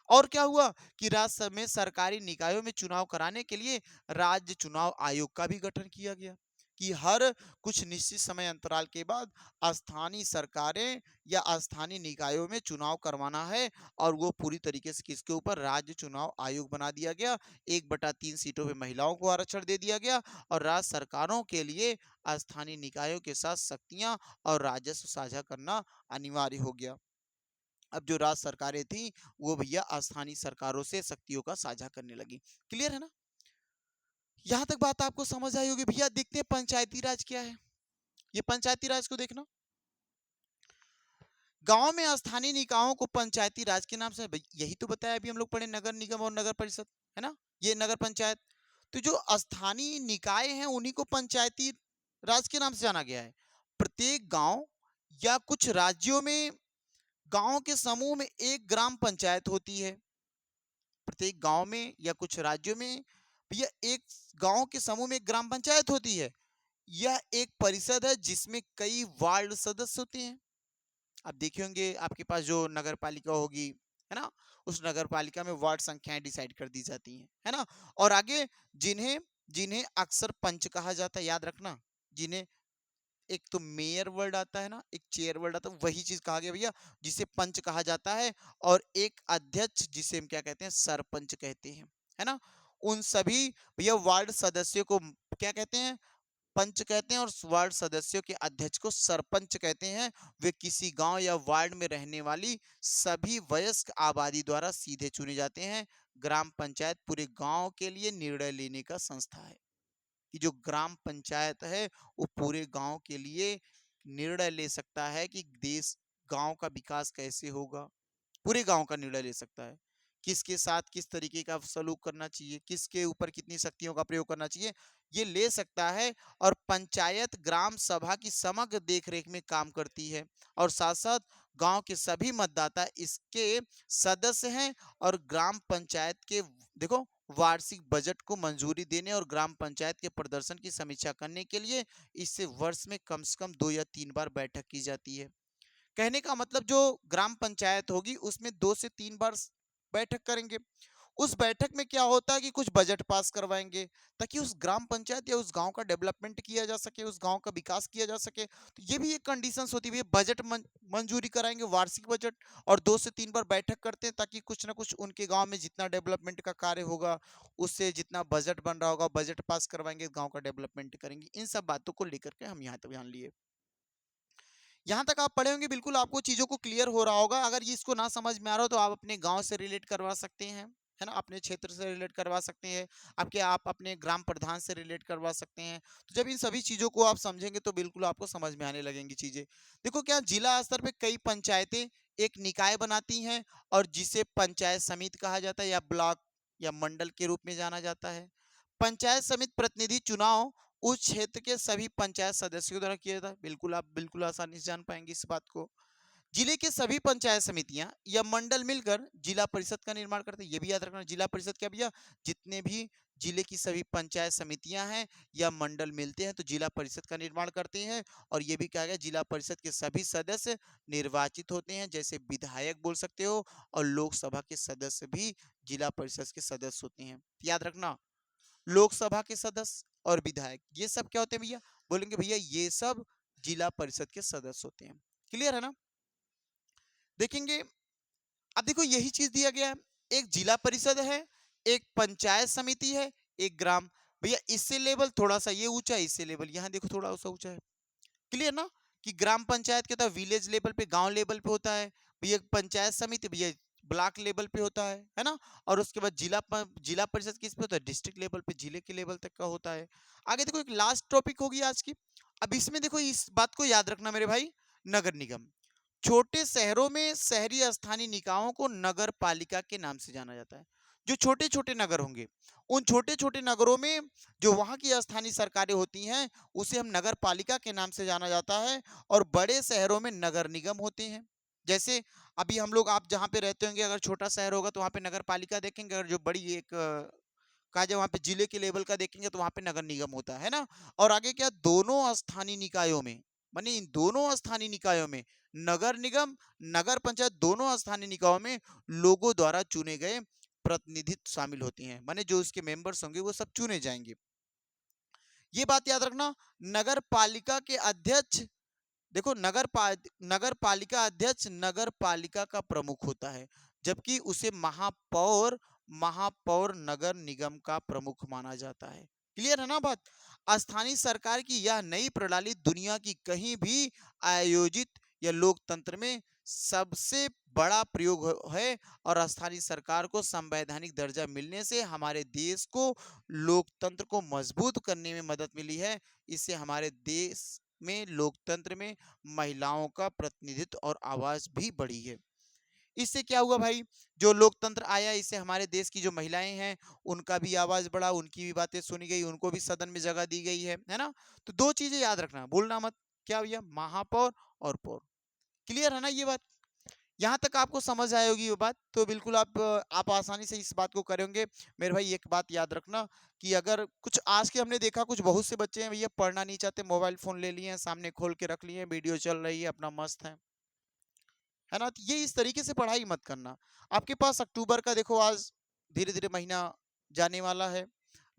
और क्या हुआ कि राज्य में सरकारी निकायों में चुनाव कराने के लिए राज्य चुनाव आयोग का भी गठन किया गया कि हर कुछ निश्चित समय अंतराल के बाद स्थानीय सरकारें या स्थानीय निकायों में चुनाव करवाना है, और वो पूरी तरीके से किसके ऊपर, राज्य चुनाव आयोग बना दिया गया। 1/3 सीटों पे महिलाओं को आरक्षण दे दिया गया और राज्य सरकारों के लिए स्थानीय निकायों के साथ शक्तियां और राजस्व साझा करना अनिवार्य हो गया। अब जो राज्य सरकारें थी वो भैया स्थानीय सरकारों से शक्तियों का साझा करने लगी। क्लियर है ना, यहां तक बात आपको समझ आई होगी। भैया देखते हैं पंचायती राज क्या है। ये पंचायती राज को देखना, गांव में स्थानीय निकायों को पंचायती राज के नाम से यही तो बताया अभी हम लोग पढ़े, नगर निगम और नगर परिषद, है ना, ये नगर पंचायत। तो जो स्थानीय निकाय हैं उन्हीं को पंचायती राज के नाम से जाना गया है। प्रत्येक गांव या कुछ राज्यों में गांव के समूह में एक ग्राम पंचायत होती है। प्रत्येक गांव में या कुछ राज्यों में भैया एक गांव के समूह में एक ग्राम पंचायत होती है। यह एक परिषद है जिसमें कई वार्ड सदस्य होते हैं। आप देखे होंगे आपके पास जो नगर पालिका होगी, है ना, उस नगर पालिका में वार्ड संख्याएं डिसाइड कर दी जाती हैं, है ना। और आगे जिन्हें जिन्हें अक्सर पंच कहा जाता है, याद रखना, जिन्हें एक तो मेयर वर्ड आता है ना, एक चेयर वर्ड आता है, वही चीज कहा गया भैया, जिसे पंच कहा जाता है। और एक अध्यक्ष जिसे हम क्या कहते हैं, सरपंच कहते हैं, है ना। उन सभी भैया वार्ड सदस्यों को क्या कहते हैं, पंच कहते हैं और वार्ड सदस्यों के अध्यक्ष को सरपंच कहते हैं। वे किसी गांव या वार्ड में रहने वाली सभी वयस्क आबादी द्वारा सीधे चुने जाते हैं। ग्राम पंचायत पूरे गांव के लिए निर्णय लेने का संस्था है। कि जो ग्राम पंचायत है वो पूरे गांव के लिए निर्णय ले सकता है कि देश गांव का विकास कैसे होगा। पूरे गांव का निर्णय ले सकता है, किसके साथ किस तरीके का सलूक करना चाहिए, किसके ऊपर कितनी शक्तियों का प्रयोग करना चाहिए, ये ले सकता है। और पंचायत ग्राम सभा की समग्र देखरेख में काम करती है और साथ साथ गांव के सभी मतदाता इसके सदस्य हैं। और ग्राम पंचायत के देखो वार्षिक बजट को मंजूरी देने और ग्राम पंचायत के प्रदर्शन की समीक्षा करने के लिए इससे वर्ष में कम से कम 2 या 3 बार बैठक की जाती है। कहने का मतलब जो ग्राम पंचायत होगी उसमें 2 से 3 बार बैठक करेंगे। उस बैठक में क्या होता है कि कुछ बजट पास करवाएंगे ताकि उस ग्राम पंचायत या उस गांव का डेवलपमेंट किया जा सके, उस गांव का विकास किया जा सके। तो ये भी एक कंडीशंस होती है, बजट मंजूरी कराएंगे, वार्षिक बजट, और 2 से 3 बार बैठक करते हैं ताकि कुछ ना कुछ उनके गांव में जितना डेवलपमेंट का कार्य होगा उससे जितना बजट बन रहा होगा बजट पास करवाएंगे, गाँव का डेवलपमेंट करेंगे। इन सब बातों को लेकर के हम यहाँ तक ध्यान लिए। यहाँ तक आप पढ़े होंगे, बिल्कुल आपको चीजों को क्लियर हो रहा होगा। अगर ये इसको ना समझ में आ रहा हो तो आप अपने गांव से रिलेट करवा सकते हैं, है ना, अपने क्षेत्र से रिलेट करवा सकते हैं, आप अपने ग्राम प्रधान से रिलेट करवा सकते हैं। तो जब इन सभी चीजों को आप समझेंगे तो बिल्कुल आपको समझ में आने लगेंगी चीजें। देखो क्या जिला स्तर पे कई पंचायतें एक निकाय बनाती हैं और जिसे पंचायत समिति कहा जाता है या ब्लॉक या मंडल के रूप में जाना जाता है। पंचायत समिति प्रतिनिधि चुनाव उस क्षेत्र के सभी पंचायत सदस्यों द्वारा किया जाता है। बिल्कुल आप बिल्कुल आसानी से जान पाएंगे इस बात को। जिले के सभी पंचायत समितियां या मंडल मिलकर जिला परिषद का निर्माण करते हैं। ये भी याद रखना, जिला परिषद क्या भैया, जितने भी जिले की सभी पंचायत समितियां हैं या मंडल मिलते हैं तो जिला परिषद का निर्माण करते हैं। और ये भी कहा गया जिला परिषद के सभी सदस्य निर्वाचित होते हैं, जैसे विधायक बोल सकते हो, और लोकसभा के सदस्य भी जिला परिषद के सदस्य होते हैं। याद रखना, लोकसभा के सदस्य और विधायक ये सब क्या होते हैं भैया, बोलेंगे भैया ये सब जिला परिषद के सदस्य होते हैं। क्लियर है ना। देखेंगे अब देखो यही चीज दिया गया है, एक जिला परिषद है, एक पंचायत समिति है, एक ग्राम। भैया इससे लेवल थोड़ा सा ये ऊंचा है, इससे लेवल यहाँ देखो थोड़ा सा ऊंचा है। क्लियर ना, कि ग्राम पंचायत के तो विलेज लेवल पे, गांव लेवल पे होता है भैया, पंचायत समिति भैया ब्लॉक लेवल पे होता है ना। और उसके बाद जिला परिषद किस पे होता है, डिस्ट्रिक्ट लेवल पे, जिले के लेवल तक का होता है। आगे देखो एक लास्ट टॉपिक होगी आज की। अब इसमें देखो इस बात को याद रखना मेरे भाई, नगर निगम। छोटे शहरों में शहरी स्थानीय निकायों को नगर पालिका के नाम से जाना जाता है। जो छोटे छोटे नगर होंगे उन छोटे छोटे नगरों में जो वहां की स्थानीय सरकारें होती हैं उसे हम नगर पालिका के नाम से जाना जाता है। और बड़े शहरों में नगर निगम होते हैं। जैसे अभी हम लोग, आप जहाँ पे रहते होंगे, अगर छोटा शहर होगा तो वहाँ पे नगर पालिका देखेंगे, अगर जो बड़ी एक कहा जाए वहाँ पे जिले के लेवल का देखेंगे तो वहाँ पे नगर निगम होता है ना। और आगे क्या, दोनों स्थानीय निकायों में, माने इन दोनों स्थानीय निकायों में नगर निगम नगर पंचायत दोनों स्थानीय निकायों में लोगों द्वारा चुने गए प्रतिनिधित्व शामिल होती हैं, माने जो उसके मेंबर्स होंगे वो सब चुने जाएंगे। ये बात याद रखना। नगर पालिका के अध्यक्ष, देखो नगर पालिका अध्यक्ष नगर पालिका का प्रमुख होता है, जबकि उसे महापौर महापौर नगर निगम का प्रमुख माना जाता है। क्लियर है ना बात। स्थानीय सरकार की यह नई प्रणाली दुनिया की कहीं भी आयोजित या लोकतंत्र में सबसे बड़ा प्रयोग है। और स्थानीय सरकार को संवैधानिक दर्जा मिलने से हमारे देश को लोकतंत्र को मजबूत करने में मदद मिली है। इससे हमारे देश में लोकतंत्र में महिलाओं का प्रतिनिधित्व और आवाज भी बढ़ी है। इससे क्या हुआ भाई, जो लोकतंत्र आया इससे हमारे देश की जो महिलाएं हैं उनका भी आवाज बढ़ा, उनकी भी बातें सुनी गई, उनको भी सदन में जगह दी गई है ना। तो दो चीजें याद रखना, भूलना मत, क्या भैया, महापौर और पौर। क्लियर है ना ये बात। यहाँ तक आपको समझ आई होगी ये बात, तो बिल्कुल आप आसानी से इस बात को करेंगे। मेरे भाई एक बात याद रखना कि अगर कुछ आज के हमने देखा, कुछ बहुत से बच्चे हैं भैया पढ़ना नहीं चाहते, मोबाइल फोन ले लिए हैं, सामने खोल के रख लिए हैं, वीडियो चल रही है, अपना मस्त है ना। तो ये इस तरीके से पढ़ाई मत करना। आपके पास अक्टूबर का देखो आज धीरे धीरे महीना जाने वाला है,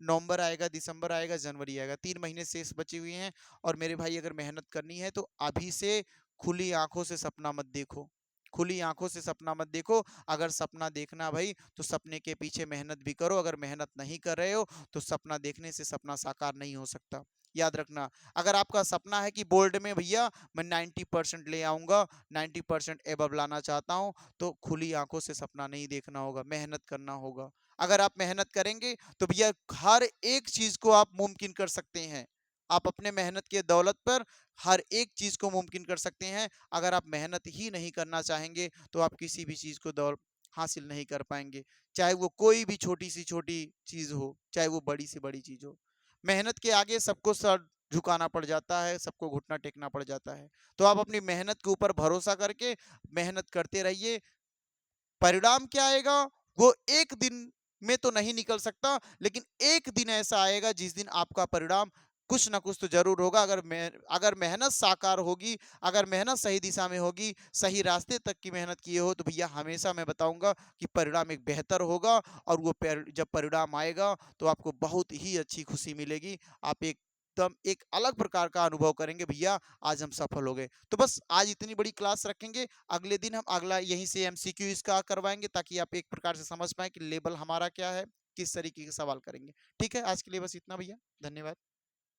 नवंबर आएगा, दिसंबर आएगा, जनवरी आएगा, 3 महीने शेष बचे हुए हैं। और मेरे भाई अगर मेहनत करनी है तो अभी से खुली आंखों से सपना मत देखो, खुली आंखों से सपना मत देखो। अगर सपना देखना भाई तो सपने के पीछे मेहनत भी करो, अगर मेहनत नहीं कर रहे हो तो सपना देखने से सपना साकार नहीं हो सकता। याद रखना। अगर आपका सपना है कि बोर्ड में भैया मैं 90% ले आऊंगा, 90% एबव लाना चाहता हूं, तो खुली आंखों से सपना नहीं देखना होगा, मेहनत करना होगा। अगर आप मेहनत करेंगे तो भैया हर एक चीज को आप मुमकिन कर सकते हैं। आप अपने मेहनत के दौलत पर हर एक चीज को मुमकिन कर सकते हैं। अगर आप मेहनत ही नहीं करना चाहेंगे तो आप किसी भी चीज को दौर हासिल नहीं कर पाएंगे, चाहे वो कोई भी छोटी सी छोटी चीज हो, चाहे वो बड़ी से बड़ी चीज हो। मेहनत के आगे सबको सर झुकाना पड़ जाता है, सबको घुटना टेकना पड़ जाता है। तो आप अपनी मेहनत के ऊपर भरोसा करके मेहनत करते रहिए। परिणाम क्या आएगा वो एक दिन में तो नहीं निकल सकता, लेकिन एक दिन ऐसा आएगा जिस दिन आपका परिणाम कुछ ना कुछ तो जरूर होगा। अगर मेहनत साकार होगी, अगर मेहनत सही दिशा में होगी, सही रास्ते तक की मेहनत किए हो, तो भैया हमेशा मैं बताऊंगा कि परिणाम एक बेहतर होगा। और वो जब परिणाम आएगा तो आपको बहुत ही अच्छी खुशी मिलेगी। आप एकदम एक अलग प्रकार का अनुभव करेंगे, भैया आज हम सफल हो गए। तो बस आज इतनी बड़ी क्लास रखेंगे, अगले दिन हम अगला यहीं से एमसीक्यू इसका करवाएंगे, ताकि आप एक प्रकार से समझ पाए कि लेवल हमारा क्या है, किस तरीके के सवाल करेंगे। ठीक है, आज के लिए बस इतना भैया, धन्यवाद।